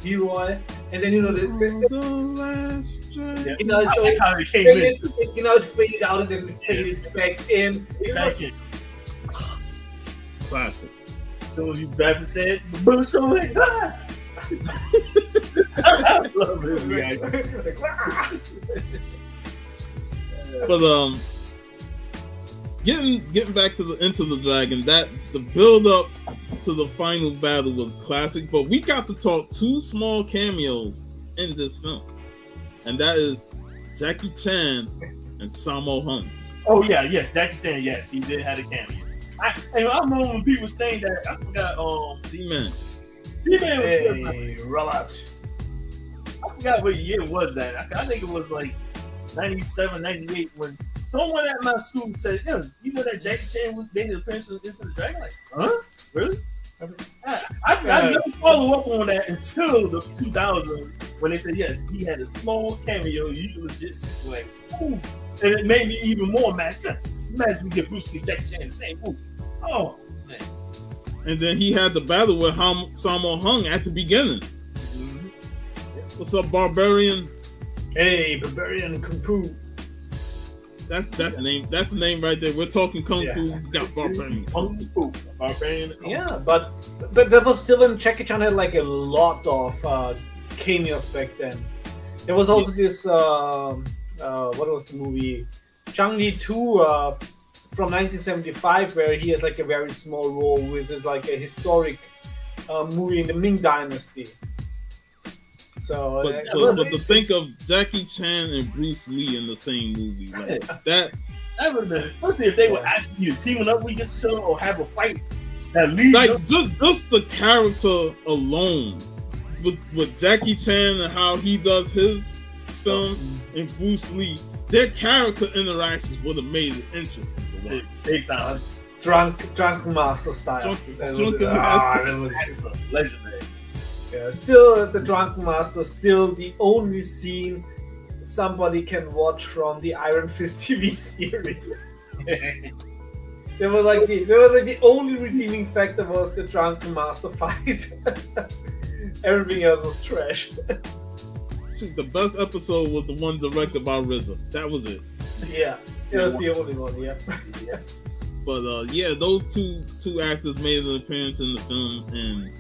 Leroy, and then the last dragon. It faded out and then it faded back in. It's classic. So you Bradford said, "Bruce away." I love it. But getting back to Into the Dragon, that the build up to the final battle was classic. But we got to talk two small cameos in this film, and that is Jackie Chan and Sammo Hung. Oh yeah, yes, Jackie Chan. Yes, he did have a cameo. I remember when people saying that. I forgot. T-Man. T-Man was good. Hey, Robert. I forgot what year was that. I think it was like 97, 98 when someone at my school said, "Yeah, you know that Jackie Chan was dating the Prince of Into the Dragon." Like, huh? Really? I never follow up on that until the 2000s when they said yes, he had a small cameo. You legit like, ooh. And it made me even more mad. Imagine we get Bruce Lee, Jackie Chan in the same movie. Oh man! And then he had the battle with Sammo Hung at the beginning. Mm-hmm. What's up, Barbarian? Hey, Barbarian Kung Fu. That's the name. That's the name right there. We're talking Kung Fu. We got Barbarian Kung Fu. Barbarian. Yeah, but that was still when Jackie Chan had like a lot of cameos back then. There was also this what was the movie? Chang-Li 2 from 1975, where he has like a very small role, which is like a historic movie in the Ming Dynasty. So, but to think of Jackie Chan and Bruce Lee in the same movie, like that would have been, especially if they were actually either teaming up with each other or have a fight that leads like just the character alone with Jackie Chan and how he does his films and Bruce Lee, their character interactions would have made it interesting to watch. Big time. Drunk Master style. Drunken Master. Legendary. Yeah, still the Drunken Master, still the only scene somebody can watch from the Iron Fist TV series. There was like the only redeeming factor was the Drunken Master fight. Everything else was trash. The best episode was the one directed by RZA. That was it. Yeah, it was the only one. Yeah. But yeah, those two actors made an appearance in the film, and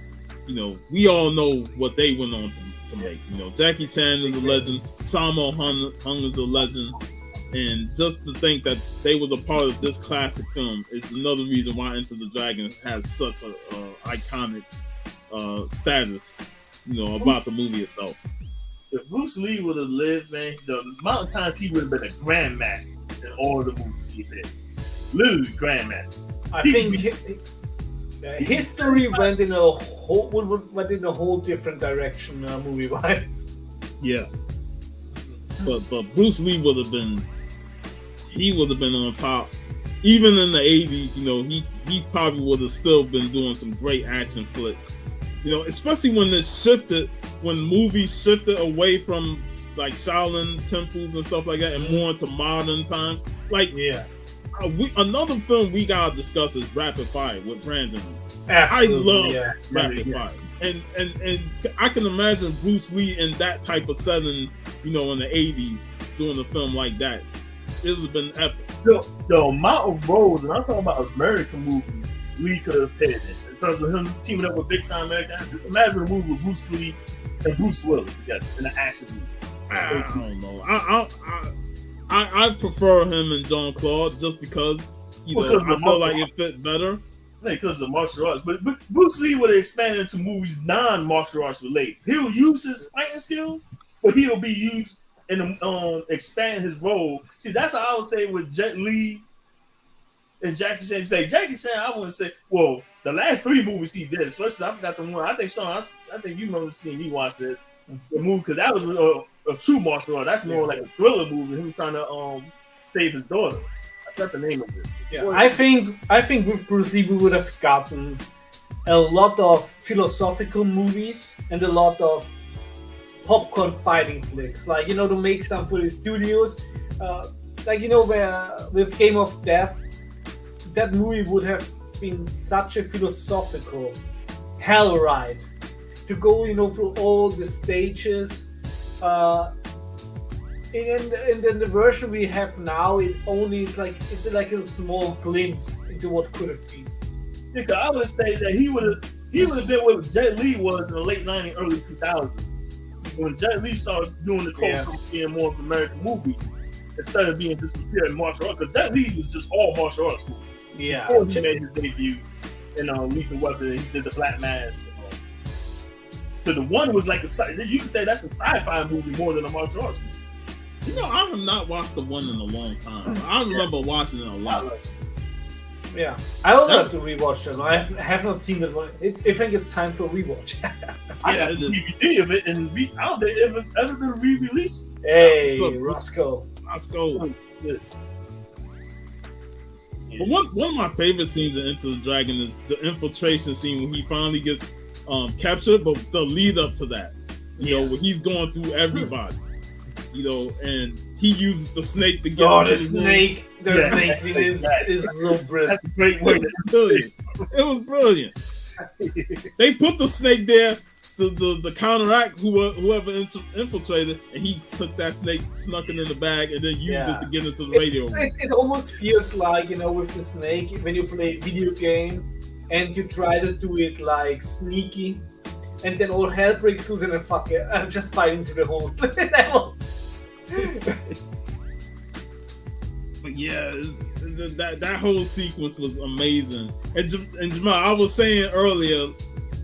you know, we all know what they went on to make. You know, Jackie Chan is a legend. Sammo Hung is a legend. And just to think that they was a part of this classic film is another reason why Into the Dragon has such a iconic status, you know, about the movie itself. If Bruce Lee would have lived, man, the amount of times he would have been a grandmaster in all of the movies he did. Literally grandmaster. I think history went in a whole different direction, movie wise. Yeah, but Bruce Lee would have been on top, even in the '80s. You know, he probably would have still been doing some great action flicks. You know, especially when movies shifted away from like Shaolin temples and stuff like that, and more into modern times. Like, another film we gotta discuss is Rapid Fire with Brandon. Absolutely, I love Rapid Fire, and I can imagine Bruce Lee in that type of setting, you know, in the '80s doing a film like that. It would have been epic. The amount of roles, and I'm talking about American movies, Lee could have played in terms of him teaming up with big time American actors. Imagine a movie with Bruce Lee and Bruce Willis together in an action movie. I don't know. I prefer him and Jean-Claude just because, you know, I feel like it fit better. Because of martial arts, but Bruce Lee would have expanded into movies non-martial arts related. He'll use his fighting skills, but he'll be used and expand his role. See, that's how I would say with Jet Li and Jackie Chan. Say Jackie Chan, I wouldn't say. Well, the last 3 movies he did, especially I forgot the one. I think Sean, I think you remember seeing me watch it, the movie, because that was a true martial art. That's more like a thriller movie. Him trying to save his daughter. I forgot the name of it. Yeah, I think with Bruce Lee we would have gotten a lot of philosophical movies and a lot of popcorn fighting flicks, like, you know, to make some for the studios, like, you know, where with Game of Death, that movie would have been such a philosophical hell ride to go, you know, through all the stages. And then the version we have now, it's like a small glimpse into what could have been. Yeah, I would say that he would have been what Jet Li was in the late '90s, early 2000s. When Jet Li started doing the close to being more of American movies instead of being just pure martial arts, because Jet Li was just all martial arts movies. Yeah, before he made his debut in Lethal Weapon, he did the Black Mask. But the one was like you could say that's a sci-fi movie more than a martial arts movie. You know, I have not watched the one in a long time. I remember watching it a lot. Yeah, I also have to rewatch them. I have not seen that one. I think it's time for a rewatch. I got the DVD of it, and I don't think it ever been re-released. Hey, Roscoe. Yeah. But one of my favorite scenes in Enter the Dragon is the infiltration scene when he finally gets captured, but the lead up to that, you know, where he's going through everybody, you know, and he uses the snake to get into the snake. The snake scene is so brilliant. That's a great way. It was brilliant. They put the snake there to counteract whoever infiltrated, and he took that snake, snuck it in the bag, and then used it to get into the radio. It almost feels like, you know, with the snake, when you play a video game and you try to do it like sneaky, and then all hell breaks loose and then fuck it, I'm just fighting through the holes. But yeah, that whole sequence was amazing. And Jamal, I was saying earlier,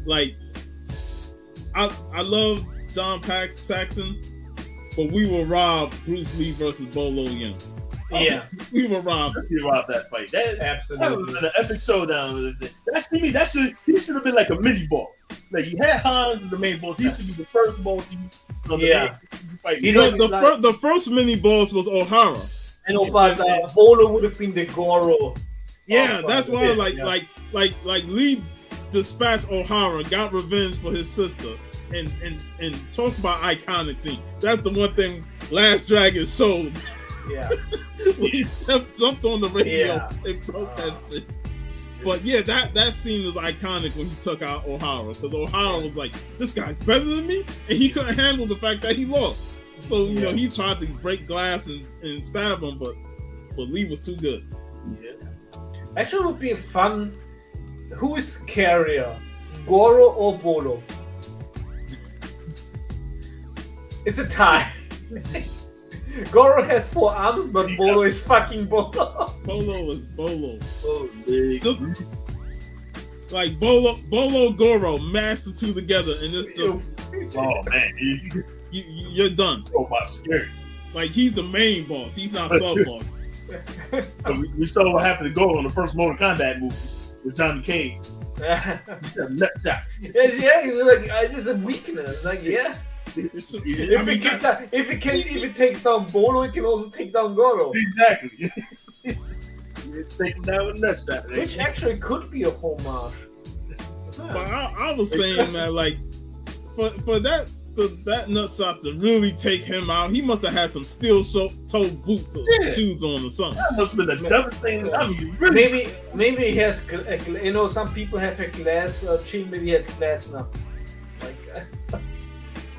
like, I love John Saxon, but we were robbed Bruce Lee versus Bolo Yeung. Yeah, we were robbed. We robbed that fight. Absolutely. That was an epic showdown. He should have been like a mini boss. Like, you had Hans as the main boss. He should be the first boss. The first mini boss was O'Hara. But Bolo would have been the Goro. Yeah, that's why like Lee dispatched O'Hara, got revenge for his sister, and talk about iconic scene. That's the one thing Last Dragon showed. Yeah. When he jumped on the radio and broke that shit. But yeah, that scene was iconic when he took out O'Hara, because O'Hara was like, this guy's better than me, and he couldn't handle the fact that he lost. So, you know, he tried to break glass and stab him, but Lee was too good. Yeah. Actually, it would be fun. Who is scarier, Goro or Bolo? It's a tie. Goro has 4 arms, but Bolo is fucking Bolo. Bolo is Bolo. Oh, man. Just like Bolo, Goro, mash the two together, and it's just. Oh man, you're done. So much scary. Like, he's the main boss. He's not sub boss. We saw what happened to Goro in the first Mortal Kombat movie with Johnny Cage. He's a nut shot. Yes, he's like, there's a weakness. Like, if it takes down Bolo, it can also take down Goro. Exactly. Take him down with a nut shot. Which actually could be a homage. But I was saying that, like, for that nut shot to really take him out, he must have had some steel-toe boots or shoes on or something. That must have been the dumbest thing. I mean, really. Maybe he has, you know, some people have a glass chin. Maybe he has glass nuts.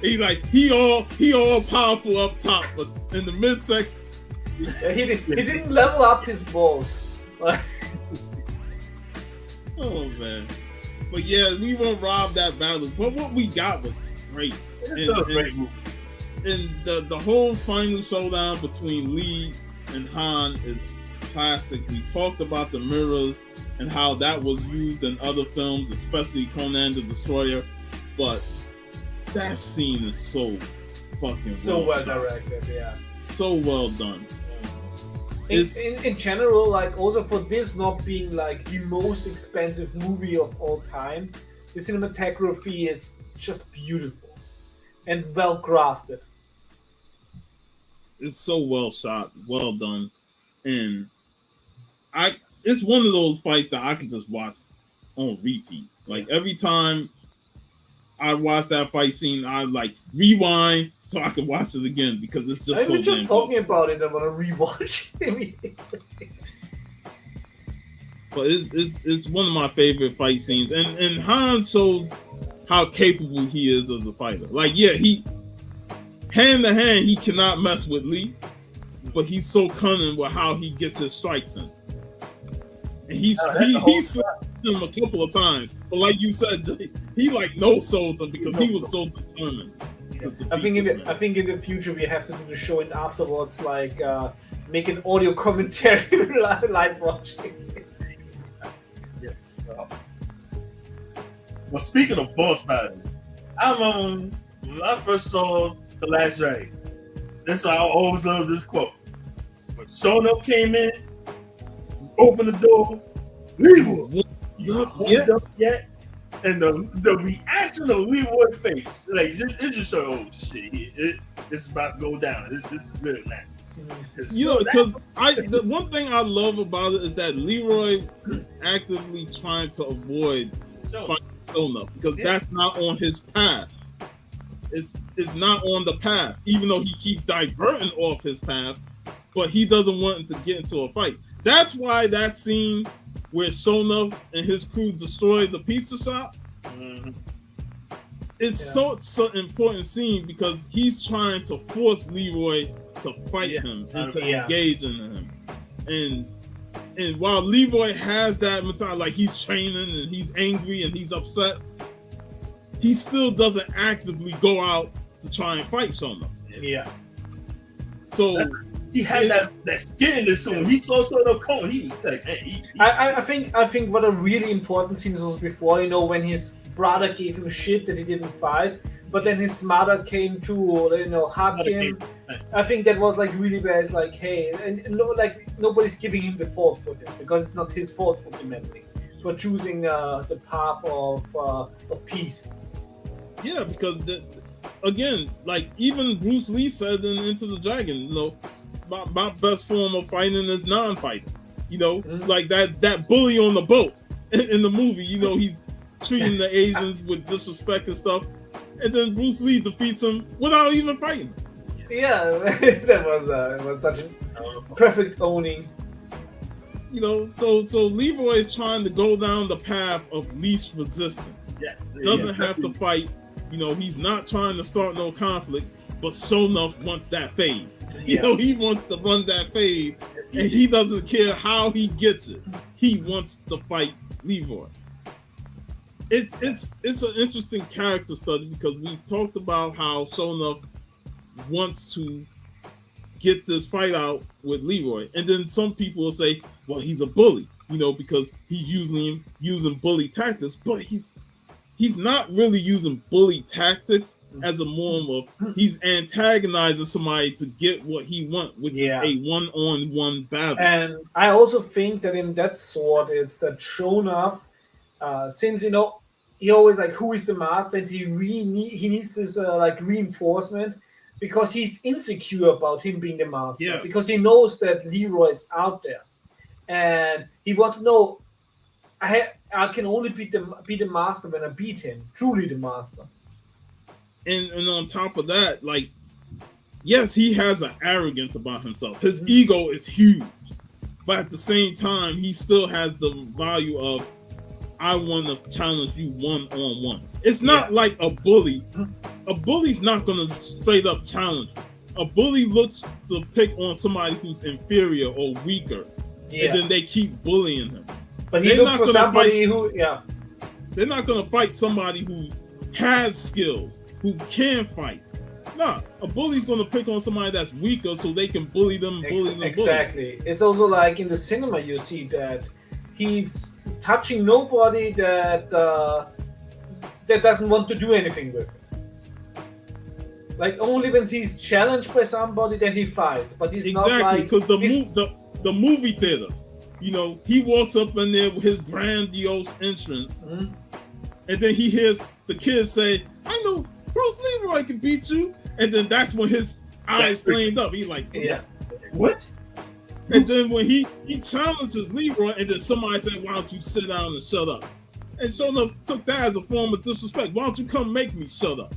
Like, he all powerful up top, but in the midsection, he didn't level up his balls. Oh man. But yeah, we won't rob that battle. But what we got was great. And the whole final showdown between Lee and Han is classic. We talked about the mirrors and how that was used in other films, especially Conan the Destroyer. But that scene is so fucking well directed, yeah. So well done. In general, like, also for this not being like the most expensive movie of all time, the cinematography is just beautiful and well crafted. It's so well shot, well done, and it's one of those fights that I can just watch on repeat. Like, every time I watch that fight scene, I like rewind so I can watch it again, because it's just I'm just talking about it. I want to rewatch it. But it's one of my favorite fight scenes, and Han showed how capable he is as a fighter. Like, yeah, he hand to hand he cannot mess with Lee, but he's so cunning with how he gets his strikes in, and he slapped him a couple of times. But like you said, Jay, he like no-sold him because he was so determined. I think in the future we have to do the show and afterwards, like, make an audio commentary live watching. Well, speaking of boss battle, when I first saw The Last Dragon, that's why I always love this quote. When Shonup came in, opened the door, Leroy, yeah. up yet? And the reaction of Leroy's face, like it's just so, oh shit, it's about to go down. This is real now. Because the one thing I love about it is that Leroy is actively trying to avoid fighting Sho'nuff because that's not on his path. It's not on the path, even though he keeps diverting off his path, but he doesn't want him to get into a fight. That's why that scene where Sho'nuff and his crew destroyed the pizza shop is such an important scene because he's trying to force Leroy to fight him and to engage in him. And while Leroy has that mentality, like he's training and he's angry and he's upset, he still doesn't actively go out to try and fight Sho'nuff. Yeah. So he had that skin in this when he saw Sho'nuff coming, he was like, hey, I think what a really important scene was before, when his brother gave him shit that he didn't fight, but then his mother came to hug him. I think that was like really where it's like, hey, and nobody's giving him the fault for this because it's not his fault ultimately for choosing the path of peace. Yeah, because again, like even Bruce Lee said in Into the Dragon, my best form of fighting is non-fighting. Like that bully on the boat in the movie. He's treating the Asians with disrespect and stuff, and then Bruce Lee defeats him without even fighting. Yeah, that was such a perfect owning. So Leroy is trying to go down the path of least resistance. Yes, doesn't have to fight. He's not trying to start no conflict, but Sho'nuff wants that fade. He wants to run that fade, and he doesn't care how he gets it. He wants to fight Leroy. It's an interesting character study because we talked about how Sho'nuff wants to get this fight out with Leroy, and then some people will say, well, he's a bully, because he's usually using bully tactics, but he's not really using bully tactics as a form of he's antagonizing somebody to get what he wants, which is a one-on-one battle. And I also think that in that sort, it's that Sho'nuff, since he always like who is the master, and he needs this reinforcement because he's insecure about him being the master because he knows that Leroy is out there, and he wants to know I can only be the master when I beat him, truly the master. And on top of that, like, yes, he has an arrogance about himself. His ego is huge, but at the same time, he still has the value of I want to challenge you one-on-one. It's not like a bully. A bully's not going to straight up challenge you. A bully looks to pick on somebody who's inferior or weaker, and then they keep bullying him. But he looks for somebody who, they're not going to fight somebody who has skills, who can fight. Nah, a bully's going to pick on somebody that's weaker so they can bully them, Exactly. It's also like in the cinema you see that he's touching nobody that doesn't want to do anything with it. Like only when he's challenged by somebody, then he fights. But he's not like because the movie theater, he walks up in there with his grandiose entrance, and then he hears the kids say, "I know Bruce Leroy can beat you," and then that's when his eyes flamed up. He's like, "What?" And then when he challenges Leroy, and then somebody said, "Why don't you sit down and shut up?" And Sho'nuff took that as a form of disrespect. Why don't you come make me shut up?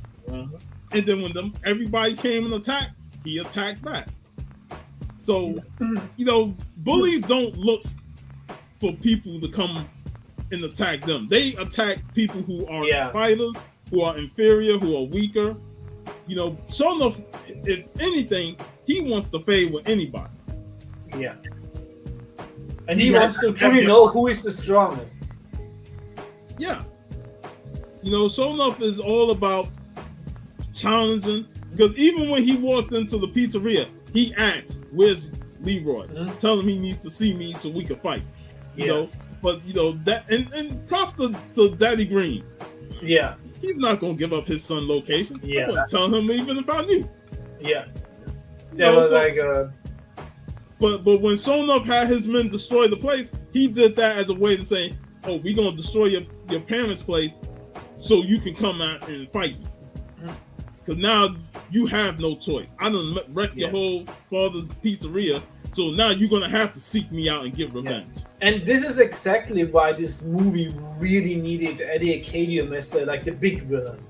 And then when everybody came and attacked, he attacked back. So, bullies don't look for people to come and attack them. They attack people who are fighters, who are inferior, who are weaker. Sho'nuff, if anything, he wants to fade with anybody. Yeah. And he wants to truly know who is the strongest. Yeah. Sho'nuff is all about challenging, because even when he walked into the pizzeria, he asked, "Where's Leroy?" Tell him he needs to see me so we can fight. You know, but that and props to Daddy Green. Yeah. He's not gonna give up his son location. Yeah. I wouldn't tell him even if I knew. Yeah. That was like But when Shonuff had his men destroy the place, he did that as a way to say, "Oh, we gonna destroy your parents' place, so you can come out and fight me. Because now you have no choice. I done wrecked your whole father's pizzeria, so now you're gonna have to seek me out and get revenge." And this is exactly why this movie really needed Eddie Arcadium as the big villain,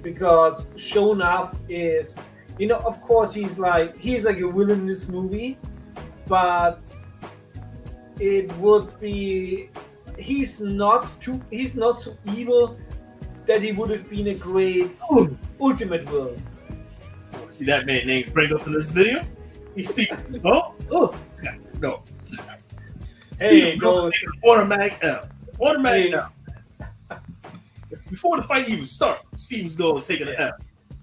because Shonuff is, of course he's like a villain in this movie, but it would be he's not so evil that he would have been a great ultimate villain. See that man name's bring up in this video? You see? Oh, no. Hey, goes automatic L. Automatic L. Before the fight even starts, Steven's goal is taking an L.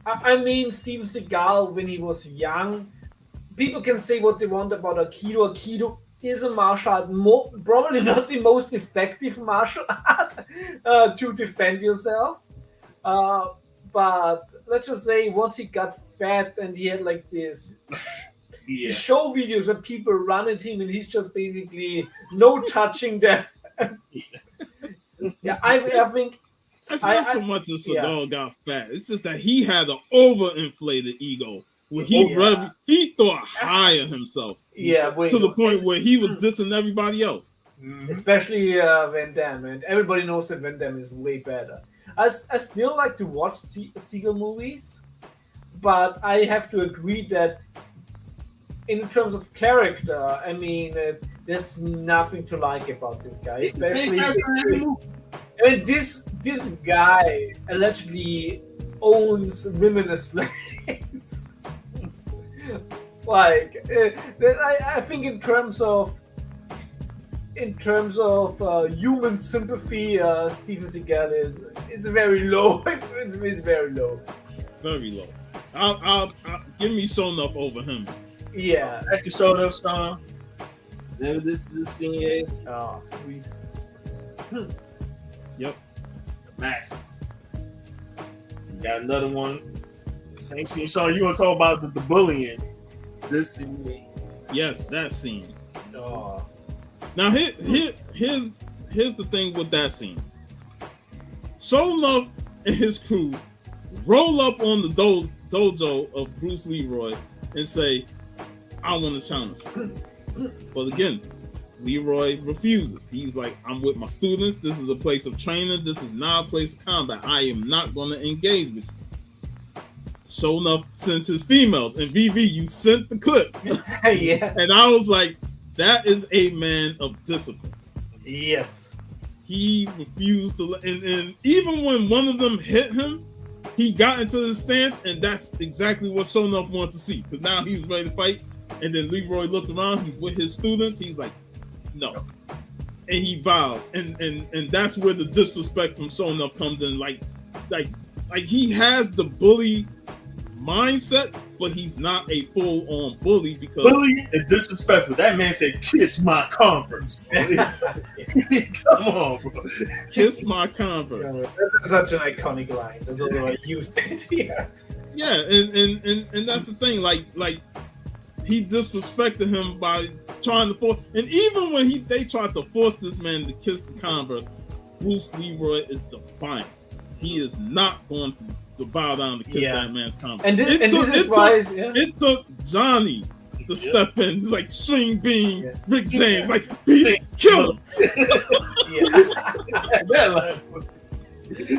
I mean, Steven Seagal, when he was young, people can say what they want about Aikido. Aikido is a martial art, probably not the most effective martial art to defend yourself. But let's just say once he got fat and he had like this show videos where people run at him and he's just basically no touching them. I think it's not so much as Seagal got fat. It's just that he had an overinflated ego where he thought high of himself. To the point where he was dissing everybody else. Especially Van Damme, and everybody knows that Van Damme is way better. I still like to watch Seagal movies, but I have to agree that in terms of character, I mean, there's nothing to like about this guy. Especially, this guy allegedly owns women as slaves. I think in terms of human sympathy, Steven Seagal is very low. It's very low. Very low. I'll give me Shonuff over him. Yeah. Back to Shonuff song. Then this scene. Oh, sweet. Yep. Max. You got another one. Same scene. Sean, you want to talk about the bullying? This scene. Yes, that scene. Oh. Now here's the thing with that scene. Shonuff and his crew roll up on the dojo of Bruce Leroy and say, "I want to challenge you." But again, Leroy refuses. He's like, "I'm with my students. This is a place of training. This is not a place of combat. I am not going to engage with you." Shonuff sends his females, and VV, you sent the clip. Yeah. And I was like, that is a man of discipline. Yes. He refused to, and even when one of them hit him, he got into his stance, and that's exactly what Shonuff wanted to see. Because now he was ready to fight, and then Leroy looked around. He's with his students. He's like, "No," and he bowed, and that's where the disrespect from Shonuff comes in. Like he has the bully mindset, but he's not a full-on bully because bully and disrespectful. That man said, "Kiss my Converse." Come on, bro. Kiss my Converse. That's such an iconic line. That's although I used it here. Yeah, and that's the thing. Like he disrespected him by trying to force, and even when they tried to force this man to kiss the Converse, Bruce Leroy is defiant. He is not going to bow down to kiss that man's Converse. It took Johnny to step in, like String Bean, Rick James, like beast, kill him.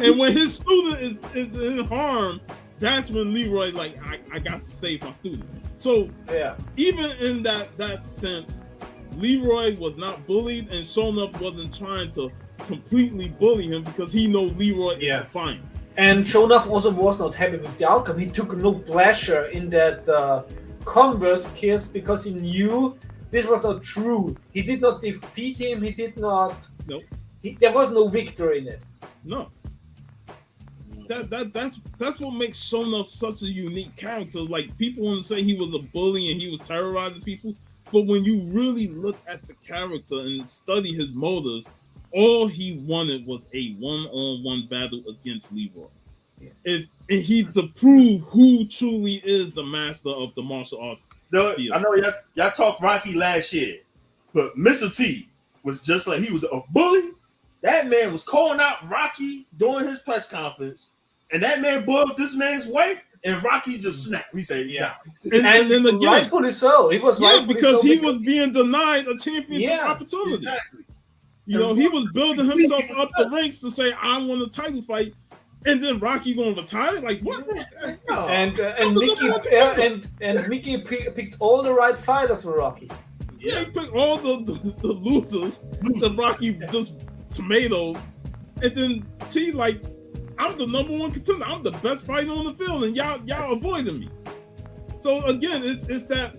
And when his student is in harm, that's when Leroy like, I got to save my student. So even in that sense, Leroy was not bullied, and Shonuff wasn't trying to completely bully him because he know Leroy is defiant. And Shonuff also was not happy with the outcome. He took no pleasure in that Converse kiss because he knew this was not true. He did not defeat him. He did not. Nope. There was no victory in it. No. That's what makes Shonuff such a unique character. Like, people want to say he was a bully and he was terrorizing people, but when you really look at the character and study his motives, all he wanted was a one-on-one battle against Leroy. and he to prove who truly is the master of the martial arts. No, I know y'all talked Rocky last year, but Mr. T was just like he was a bully. That man was calling out Rocky during his press conference, and that man bullied this man's wife, and Rocky just snapped. He said, "Yeah," and then again, rightfully so. He was because he was being denied a championship opportunity. Exactly. You know, he was building himself up the ranks to say, "I want a title fight." And then Rocky going to retire? Like what? And Mickey picked all the right fighters for Rocky. Yeah, he picked all the losers that Rocky just tomato. And then T like, I'm the number one contender. I'm the best fighter on the field, and y'all avoiding me. So again, it's that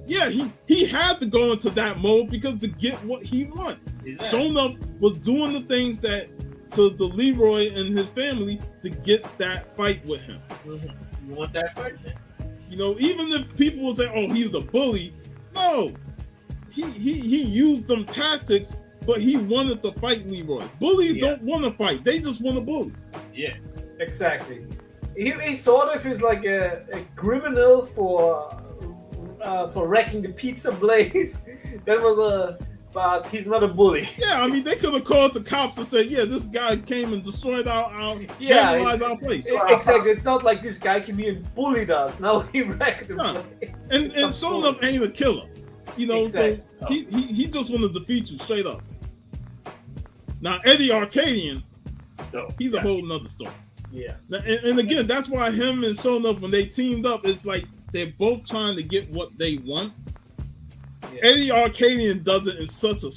he had to go into that mode because to get what he wanted. Exactly. Shonuff was doing the things that to Leroy and his family to get that fight with him. Mm-hmm. You want that fight, man? You know, even if people will say, "Oh, he's a bully," no, he used them tactics, but he wanted to fight Leroy. Bullies don't want to fight; they just want to bully. Yeah, exactly. He sort of is like a criminal for wrecking the pizza place. That was But he's not a bully. Yeah, I mean, they could have called the cops and said, "Yeah, this guy came and destroyed vandalized our place." Exactly. It's not like this guy came here and bullied us. Now he wrecked the place. And Shonuff ain't a killer, you know. Exactly. So he just want to defeat you straight up. Now Eddie Arcadian, he's a whole nother story. Yeah. Now, and again, that's why him and Shonuff, when they teamed up, it's like they're both trying to get what they want. Yeah. Eddie Arcadian does it in such a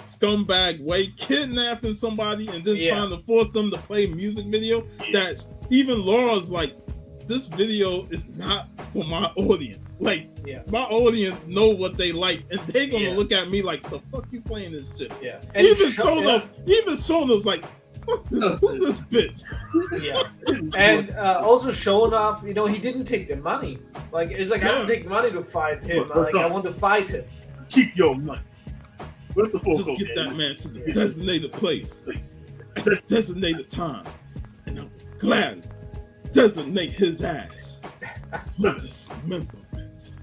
scumbag way, kidnapping somebody and then trying to force them to play a music video. That even Laura's like, this video is not for my audience. Like, my audience know what they like, and they're gonna look at me like, the fuck you playing this shit? Yeah. And even Shonuff's like, fuck this, who's this bitch? Yeah. And also Shonuff, you know, he didn't take the money. Like, it's like, I don't take money to fight him. Like, I want to fight him. Keep your money. What's the Just get that man to the designated place. Designated time. And I'm glad designate his ass for dismemberment.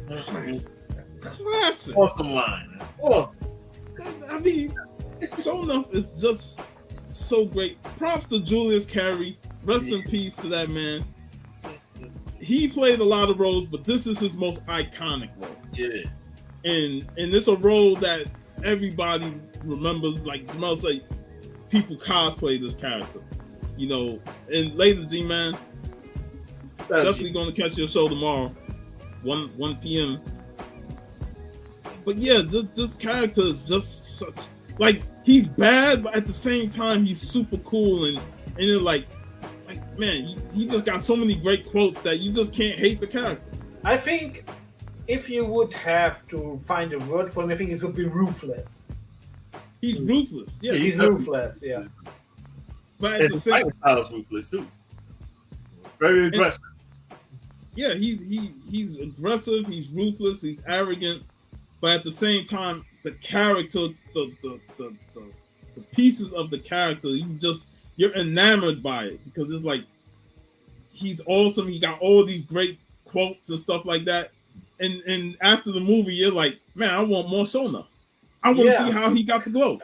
Classic. Awesome line. Awesome. I mean, Shonuff is just so great. Props to Julius Carey. Rest in peace to that man. He played a lot of roles, but this is his most iconic role. It is. And it's a role that everybody remembers. Like Jamal said, people cosplay this character. You know, and later, G-Man, definitely going to catch your show tomorrow, 1 p.m. But yeah, this character is just such, like, he's bad, but at the same time, he's super cool. And then like, man, he just got so many great quotes that you just can't hate the character. I think if you would have to find a word for him, I think it would be ruthless. He's ruthless. Yeah, he's ruthless. Yeah. But at the same time, ruthless too. Very aggressive. Yeah, he's aggressive. He's ruthless. He's arrogant. But at the same time, the character, the pieces of the character, you're enamored by it because it's like he's awesome. He got all these great quotes and stuff like that. And after the movie, you're like, man, I want more Shonuff. I want to see how he got the glow.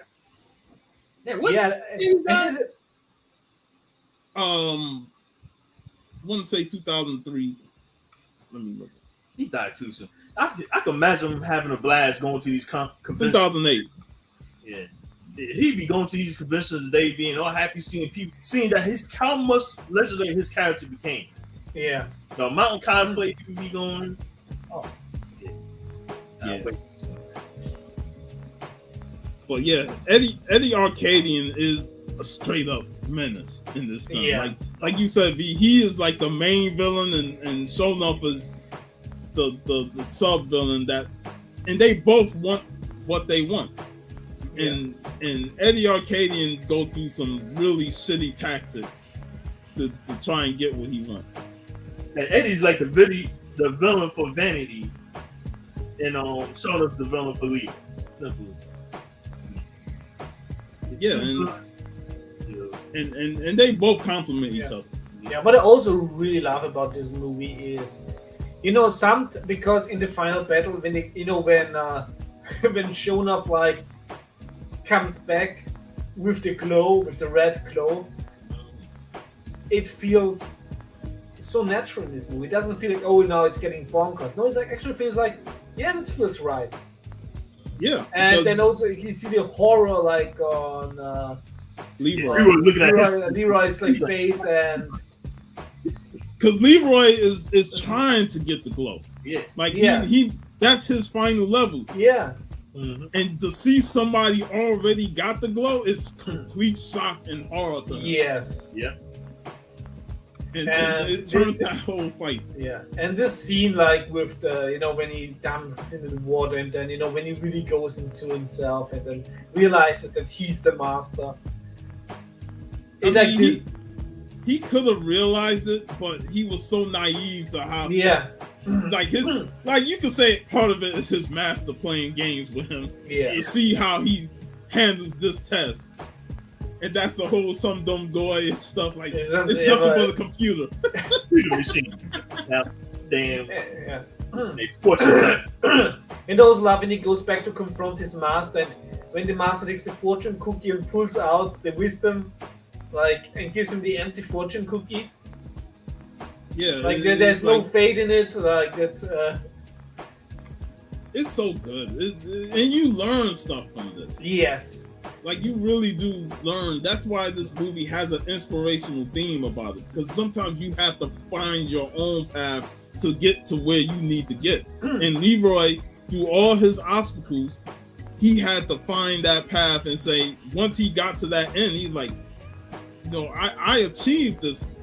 Wouldn't say 2003. Let me look. He died too soon. I can imagine him having a blast going to these conventions. 2008. Yeah. He'd be going to these conventions today, being all happy, seeing that how much legendary his character became. Yeah. The amount of cosplay people be going. Oh, yeah. But yeah, Eddie Arcadian is a straight up menace in this film. Yeah. Like you said, he is like the main villain, and Shonuff is the sub villain and they both want what they want. And Eddie Arcadian go through some really shitty tactics to try and get what he wants. And Eddie's like the villain for Vanity, and Shonuff's the villain for Leo. Yeah, and they both complement each other. Yeah, what I also really love about this movie is, because in the final battle, when when Shonuff like comes back with the glow, with the red glow, it feels so natural in this movie. It doesn't feel like, oh, now it's getting bonkers. No, it's like actually feels like, yeah, this feels right. Yeah, and then also you see the horror like on Leroy. Leroy's like face, and because Leroy is trying to get the glow. Yeah, like he that's his final level. Yeah. Mm-hmm. And to see somebody already got the glow is complete shock and horror to him. Yes. Yeah. And it turned that whole fight. Yeah. And this scene, like with the, when he dumps into the water, and then, when he really goes into himself and then realizes that he's the master. He could have realized it, but he was so naive to how. Yeah. Like you could say part of it is his master playing games with him to see how he handles this test, and that's the whole some dumb goy and stuff like it's nothing but a computer. Machine. Now, damn. Yeah. And also love when he goes back to confront his master, and when the master takes the fortune cookie and pulls out the wisdom, and gives him the empty fortune cookie. Yeah, there's no fate in it. It's so good, and you learn stuff from this. Yes, you really do learn. That's why this movie has an inspirational theme about it. Because sometimes you have to find your own path to get to where you need to get. And Leroy, through all his obstacles, he had to find that path and say. Once he got to that end, he's like, I achieved this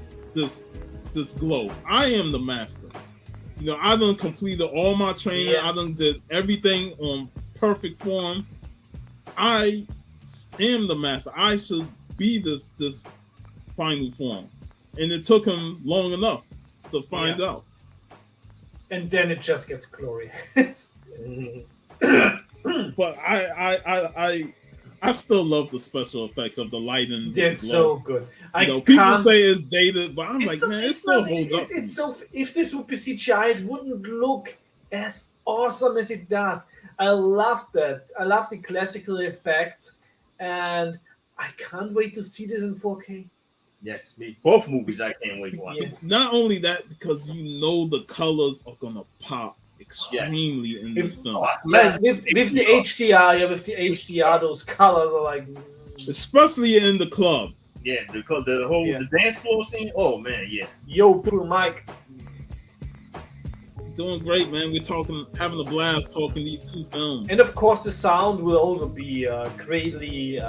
glow. I am the master. I done completed all my training. Yeah. I done did everything on perfect form. I am the master. I should be this final form. And it took him long enough to find out. And then it just gets glorious. But I still love the special effects of the lighting. They're so good. People say it's dated, but I'm like, man, it still holds up. If this would be CGI, it wouldn't look as awesome as it does. I love that. I love the classical effect, and I can't wait to see this in 4K. Yes, me. Both movies I can't wait to watch. Yeah. Not only that, because the colors are gonna pop extremely in this film. With the HDR, those colors are like, especially in the club. Yeah, the whole the dance floor scene. Oh man, yeah. Yo, poor Mike. Doing great, man. We're having a blast talking these two films. And of course, the sound will also be greatly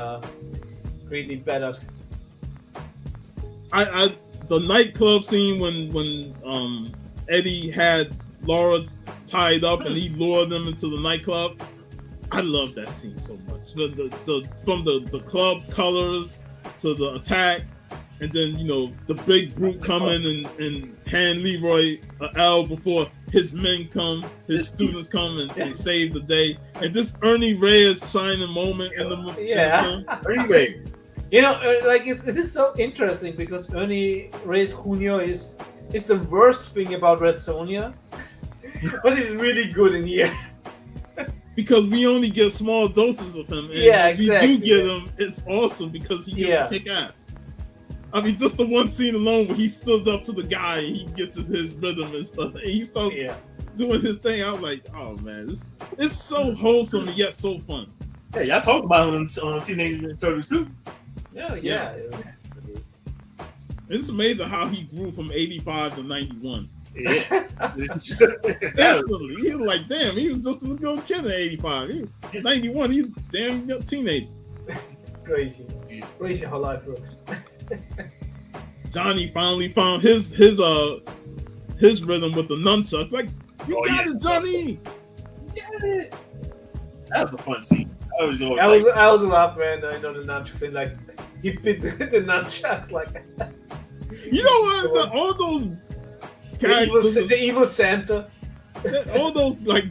better. The nightclub scene when Eddie had Laura tied up and he lured them into the nightclub. I love that scene so much. From the club colors to the attack, and then the big brute come in and hand Leroy an L before his men come, his students come and save the day. And this Ernie Reyes shining moment in the film. Ernie Reyes. It is so interesting because Ernie Reyes Jr. is the worst thing about Red Sonja, but he's really good in here. Because we only get small doses of him, and exactly. we do get him. It's awesome because he gets to kick ass. I mean, just the one scene alone where he stood up to the guy and he gets his rhythm and stuff, and he starts doing his thing. I was like, oh man, it's so wholesome and yet so fun. Yeah, y'all talked about him on Teenage Mutant Turtles too. Yeah. It's amazing how he grew from 85 to 91. Yeah. Instantly. He was like, damn, he was just a little kid at 85. 91, he's a damn young teenager. Crazy how life works. Johnny finally found his rhythm with the nunchucks. Like, you got it, Johnny! You got it! That was a fun scene. I was a laugh, man. I know the nunchuck thing. Like, he bit the nunchucks. Like, you know what? All those characters, the evil Santa, all those like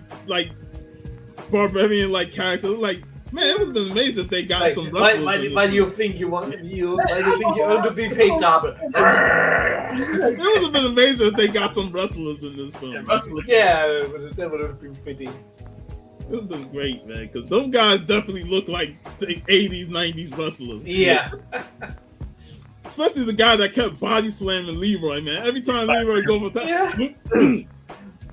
barbarian like characters, like Man, it would have been amazing if they got Like, some wrestlers. why do you think you want you earn to be paid double? It would have been amazing if they got some wrestlers in this film. Yeah, that would have been fitting. It would have been great, man, because those guys definitely look like the 80s, 90s wrestlers. Yeah. Especially the guy that kept body slamming Leroy, man. Every time Leroy go for that. Yeah.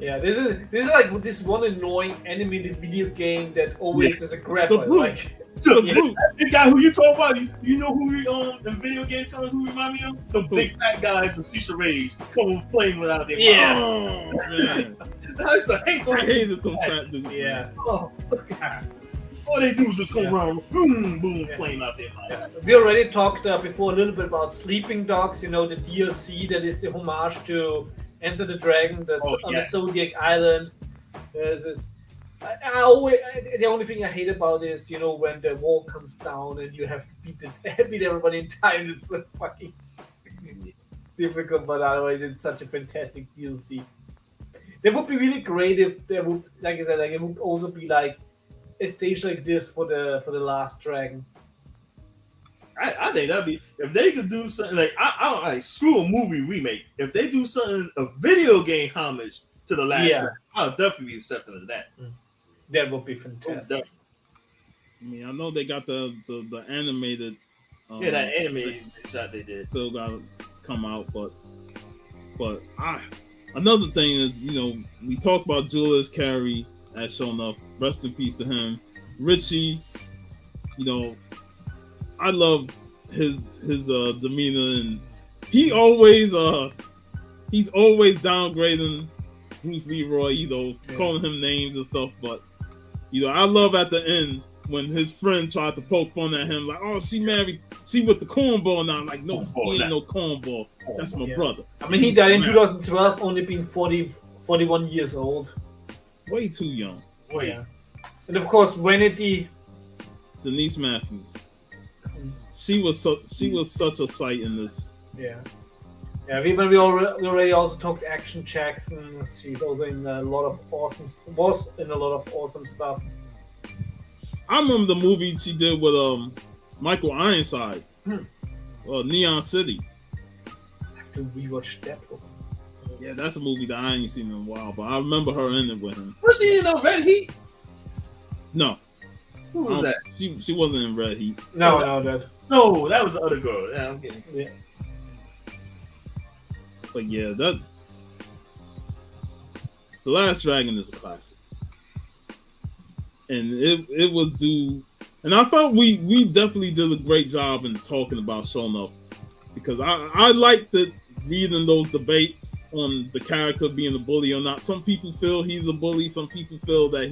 Yeah, this is like this one annoying animated video game that always does a grapple. The Brutes. The guy who you talk about, you know who in video game terms who remind me of? The big fat guys from Streets of Rage coming playing without their Oh, man. I hated them fat dudes. Yeah. Man. Oh, God. All they do is just come around, boom, boom, flame out there. Yeah. We already talked before a little bit about Sleeping Dogs, the DLC that is the homage to Enter the Dragon on the Zodiac Island. There's this. The only thing I hate about is, when the wall comes down and you have to beat everybody in time. It's so fucking difficult, but otherwise it's such a fantastic DLC. That would be really great if there would, like I said, it would also be like a stage like this for the Last Dragon. I think that'd be, if they could do something like I screw a movie remake. If they do something, a video game homage to the Last Dragon, I'll definitely be accepting of that. That would be fantastic. I mean, I know they got the animated. That animated shot they did still got to come out, but another thing is, we talk about Julius Carey as shown enough. Rest in peace to him. Richie, I love his demeanor, and he's always downgrading Bruce Leroy, calling him names and stuff. But I love at the end when his friend tried to poke fun at him, like, "Oh, she married, she with the cornball now." I'm like, no, he ain't no cornball. That's my brother. I mean, he died in 2012, only being 41 years old. Way too young. Yeah. And of course, Denise Matthews. She was such a sight in this. Yeah. Yeah, we already also talked Action Jackson. She's also in a lot of awesome stuff. I remember the movie she did with Michael Ironside, Neon City. I have to rewatch that one. Yeah, that's a movie that I ain't seen in a while, but I remember her in it with him. Was she in Red Heat? No. Who was that? She wasn't in Red Heat. No, that was the other girl. Yeah, I'm kidding. Yeah. But yeah, The Last Dragon is a classic. And it was due, and I thought we definitely did a great job in talking about Shonuff, because I liked reading those debates on the character being a bully or not. Some people feel he's a bully. Some people feel that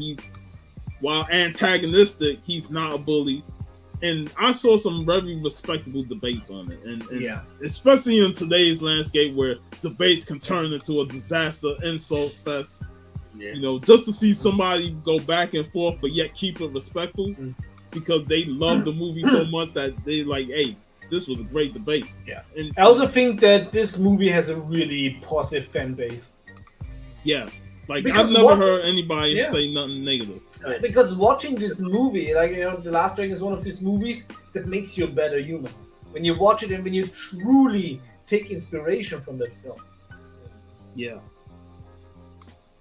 while antagonistic, he's not a bully. And I saw some very respectable debates on it. And especially in today's landscape where debates can turn into a disaster insult fest. Yeah. Just to see somebody go back and forth but yet keep it respectful, because they love the movie so much that they like, hey, this was a great debate. Yeah. And I also think that this movie has a really positive fan base. Yeah. Like, because I've never heard anybody say nothing negative. Because watching this movie, The Last Dragon is one of these movies that makes you a better human. When you watch it and when you truly take inspiration from that film. Yeah.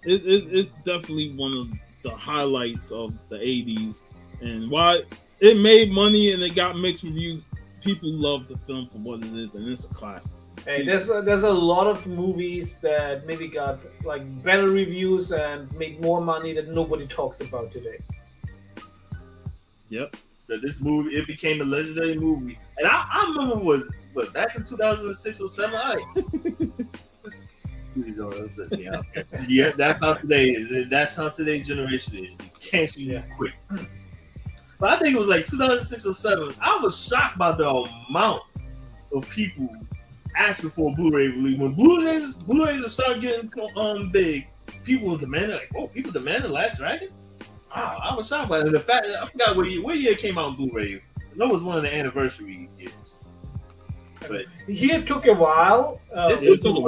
It's definitely one of the highlights of the 80s. And while it made money and it got mixed reviews, people love the film for what it is, and it's a classic. Hey, there's a lot of movies that maybe got better reviews and made more money that nobody talks about today. Yep. So this movie, it became a legendary movie, and I remember was back in 2006 or 7. Yeah, that's how today is. That's how today's generation is. You can't see that quick. But I think it was 2006 or 7. I was shocked by the amount of people asking for a Blu-ray release. When Blu-rays start getting big, people demanded people demanded Last Dragon. Wow, I was shocked by it. And the fact that I forgot what year it came out on Blu-ray. I know it was one of the anniversary years. But it took a while. It took a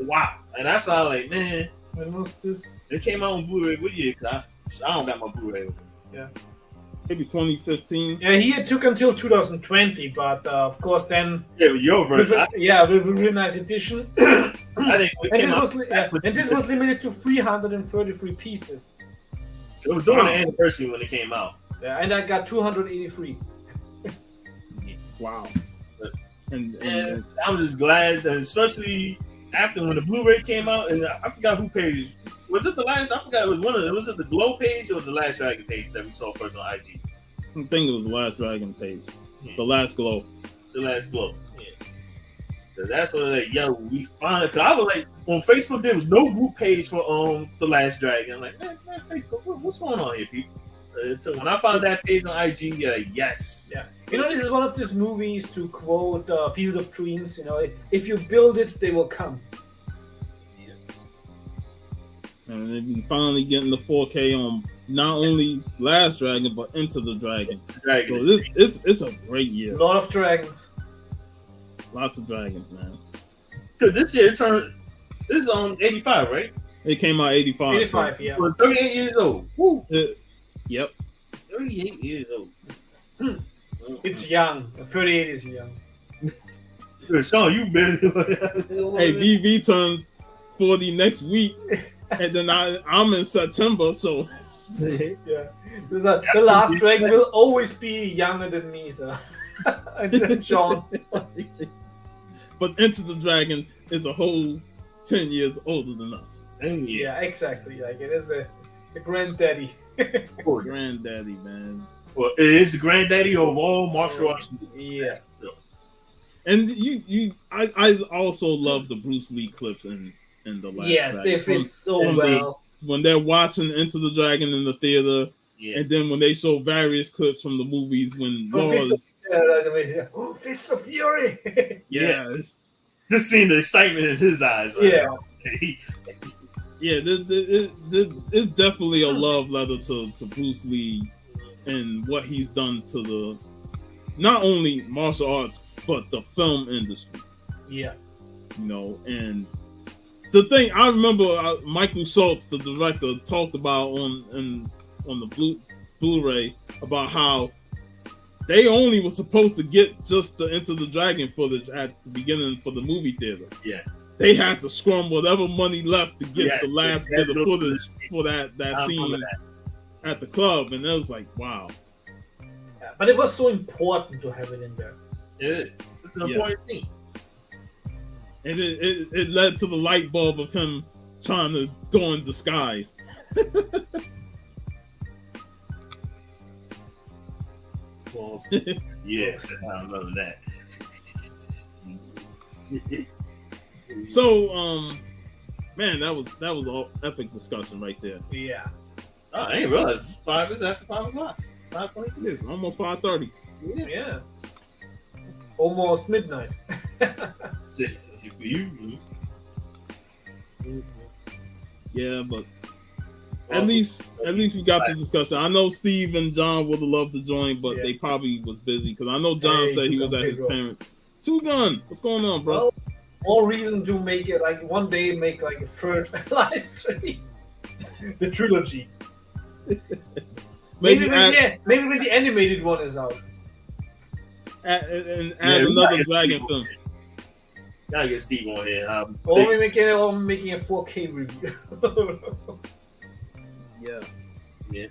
while. And that's why I was like, man. When was this? It came out on Blu-ray. What year? Cause I don't got my Blu-ray. Yeah. maybe 2015. Yeah, he took until 2020, but of course then. Yeah, with your version. With a really nice edition. I think and this was limited to 333 pieces. It was during the anniversary when it came out. Yeah, and I got 283. Wow. And I'm just glad that, especially after when the Blu-ray came out, and I forgot who page. Was it the last? I forgot. It was was it the Glow page or the Last Dragon page that we saw first on IG? I think it was the Last Dragon page. Yeah. The Last Glow. The Last Glow. Yeah. So that's when we finally. Cause I was like, on Facebook there was no group page for the Last Dragon. I'm like, man, Facebook, what's going on here, people? So when I found that page on IG, yes. Yeah. This is one of these movies, to quote Field of Dreams, if you build it, they will come. Yeah. And they've been finally getting the 4K on not only Last Dragon, but Into the Dragon. So it's a great year. A lot of dragons. Lots of dragons, man. So this year this is on 85, right? It came out 85. 85, so. Yeah. We're 38 years old. Woo. Yep. 38 years old. It's young. 38 is young. Sean, you barely. Hey, VV turned 40 next week, and then I'm in September, so. Yeah. The Last Dragon will always be younger than me, so. And Sean. But Into the Dragon is a whole 10 years older than us. 10 years. Yeah, exactly. Like, it is the granddaddy. Granddaddy, man. Well, it is the granddaddy of all martial arts movies. Yeah. And I also love the Bruce Lee clips in the Last Dragon. They fit so well. When they're watching Into the Dragon in the theater, and then when they show various clips from the movies when Fists of Fury. Yes. Just seeing the excitement in his eyes. Right? Yeah. It's definitely a love letter to Bruce Lee and what he's done to the not only martial arts but the film industry. Yeah. And the thing I remember, Michael Schultz, the director, talked about on the Blu-ray about how they only were supposed to get just the Into the Dragon footage at the beginning for the movie theater. Yeah. They had to scrum whatever money left to get the last bit of footage for that scene at the club, and it was like, wow. Yeah, but it was so important to have it in there. It is. It's an important thing. And it led to the light bulb of him trying to go in disguise. Well, yes, I love that. So, man, that was all epic discussion right there. Yeah. Oh, I didn't realize it's after 5 o'clock. 5:20. Yes, almost 5:30. Yeah. Almost midnight. For you. Yeah, but at least we got the discussion. I know Steve and John would have loved to join, but they probably was busy because I know John said he was at his parents'. Two Gun, what's going on, bro? Well, more reason to make it like one day make like a third live stream. The trilogy. maybe when the animated one is out. Add another Dragon film. Gotta get Steve on here. Or we're making a 4K review. Yeah.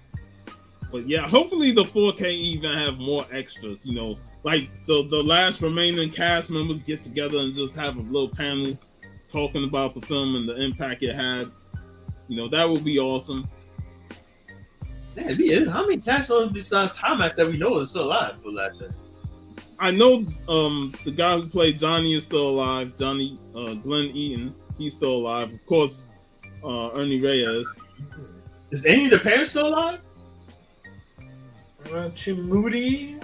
But yeah, hopefully the 4K even have more extras. Like the last remaining cast members get together and just have a little panel talking about the film and the impact it had. That would be awesome. Yeah, how many cast members besides Tomac that we know is still alive for like that? I know the guy who played Johnny is still alive. Johnny Glenn Eaton, he's still alive. Of course, Ernie Reyes. Is any of the parents still alive? Chimudi.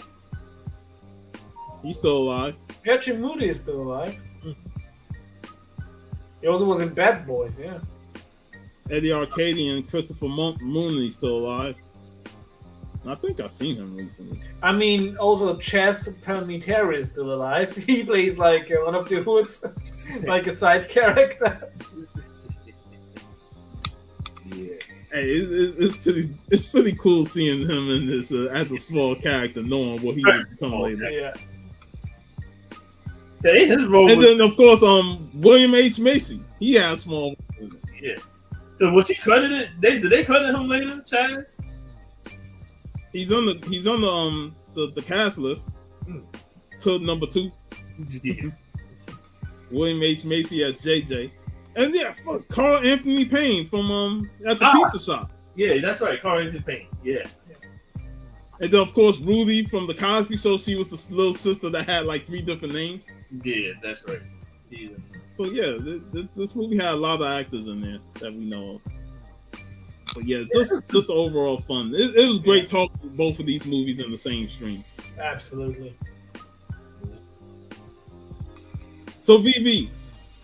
He's still alive. Yeah, Chimudi is still alive. He also was in Bad Boys, yeah. Eddie Arcadian, Christopher Mooney still alive. I think I've seen him recently. I mean, also Chess Palminteri is still alive. He plays like one of the hoods, like a side character. Yeah. Hey, it's pretty cool seeing him in this as a small character, knowing what he would become later. Yeah. Hey, his role And then of course, William H. Macy, he has small. Yeah. So was he credited? Did they credit him later, Chaz? He's on the cast list. Hood number 2. Yeah. William H. Macy as JJ. And yeah, fuck, Carl Anthony Payne from at the pizza shop. Yeah, that's right, Carl Anthony Payne. Yeah. And then of course Rudy from the Cosby Show. She was the little sister that had like 3 different names. Yeah, that's right. Yeah. So yeah, this movie had a lot of actors in there that we know of. But yeah, just overall fun. It was great talking both of these movies in the same stream. Absolutely. So VV,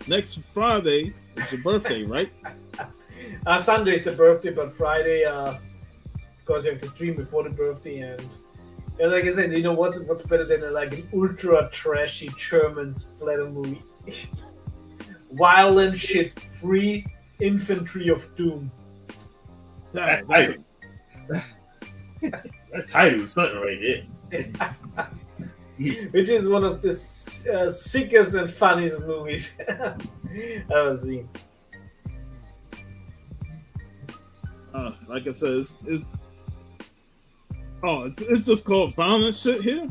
next Friday is your birthday, right? Sunday is the birthday, but Friday, because you have to stream before the birthday, and like I said, you know what's better than an ultra trashy German splatter movie? Violent shit, free Infantry of Doom. That title is something right there. Which is one of the sickest and funniest movies I've ever seen. Like I said, it's just called Violent Shit here.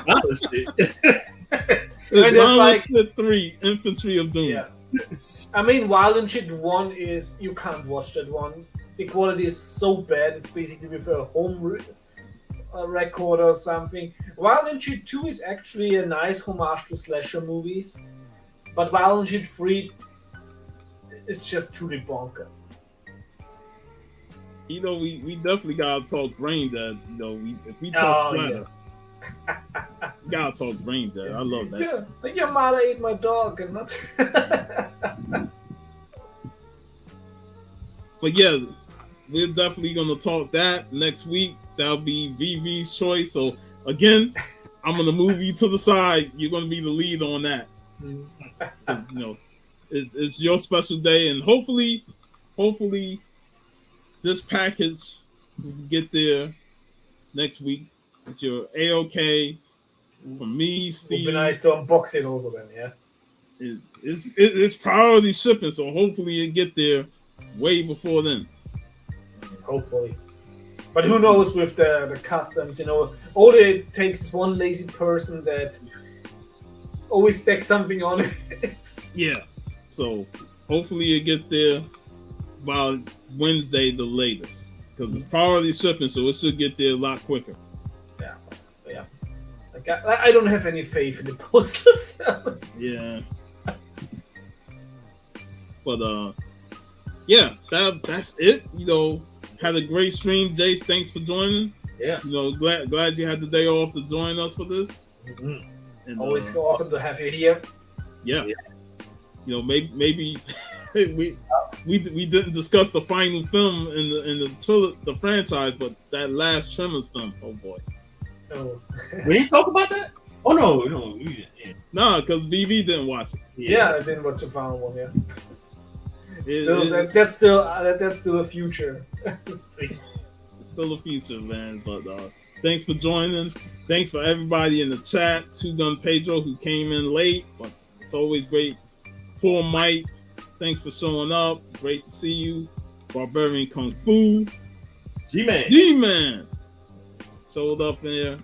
Violent shit. It's Violent Shit 3, Infantry of Doom. Yeah. I mean, Violent Shit 1 is, you can't watch that one. The quality is so bad, it's basically with a home record or something. Violent Shit 2 is actually a nice homage to slasher movies, but Violent Shit 3 is just truly bonkers. You know, we definitely gotta talk Brain Dead. You know, if we talk splatter, we gotta talk Brain Dead. I love that. Yeah, like your mother ate my dog and not. But yeah, we're definitely gonna talk that next week. That'll be VV's choice. So again, I'm gonna move you to the side. You're gonna be the lead on that. You know, it's your special day, and hopefully, this package will get there next week. With your A-OK from me, Steve. It'd be nice to unbox it also then, yeah. It's priority shipping, so hopefully it get there way before then. Hopefully. But who knows with the customs, you know, all it takes is one lazy person that always sticks something on it. Yeah. So hopefully it get there by Wednesday the latest. Because it's priority shipping, so it should get there a lot quicker. Yeah. Like, I don't have any faith in the postal service. Yeah. But yeah, that's it. You know, had a great stream, Jace. Thanks for joining. Yes. You know, glad you had the day off to join us for this. Mm-hmm. And, always awesome to have you here. Yeah. You know, maybe we didn't discuss the final film in the franchise, but that last Tremors film. Oh boy. Oh. We didn't talk about that. Oh no, we didn't. Yeah. Nah, because BB didn't watch it. Yeah, I didn't watch the final one. Yeah. That's still the future. It's still a future, man. But thanks for joining. Thanks for everybody in the chat. Two Gun Pedro who came in late, but it's always great. Poor Mike, thanks for showing up. Great to see you. Barbarian Kung Fu. G-Man showed up there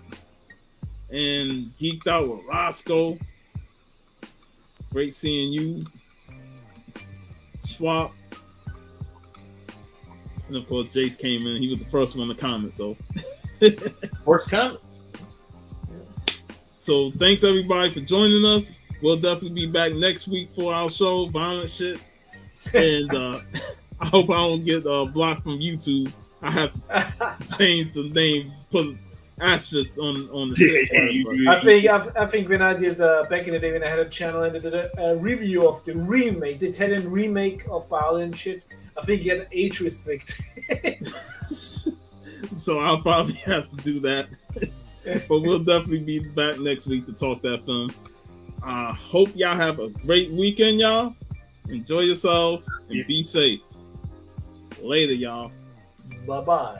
and geeked out with Roscoe. Great seeing you. Swap. And of course, Jace came in. He was the first one to comment, so. First comment. So thanks everybody for joining us. We'll definitely be back next week for our show, Violent Shit. And I hope I don't get blocked from YouTube. I have to change the name, put asterisk on the shit. I think when I did back in the day when I had a channel and I did a review of the remake, the Italian remake of Violent Shit, I think you had age restricted. So I'll probably have to do that. But we'll definitely be back next week to talk that film. I hope y'all have a great weekend, y'all. Enjoy yourselves and be safe. Later, y'all. Bye bye.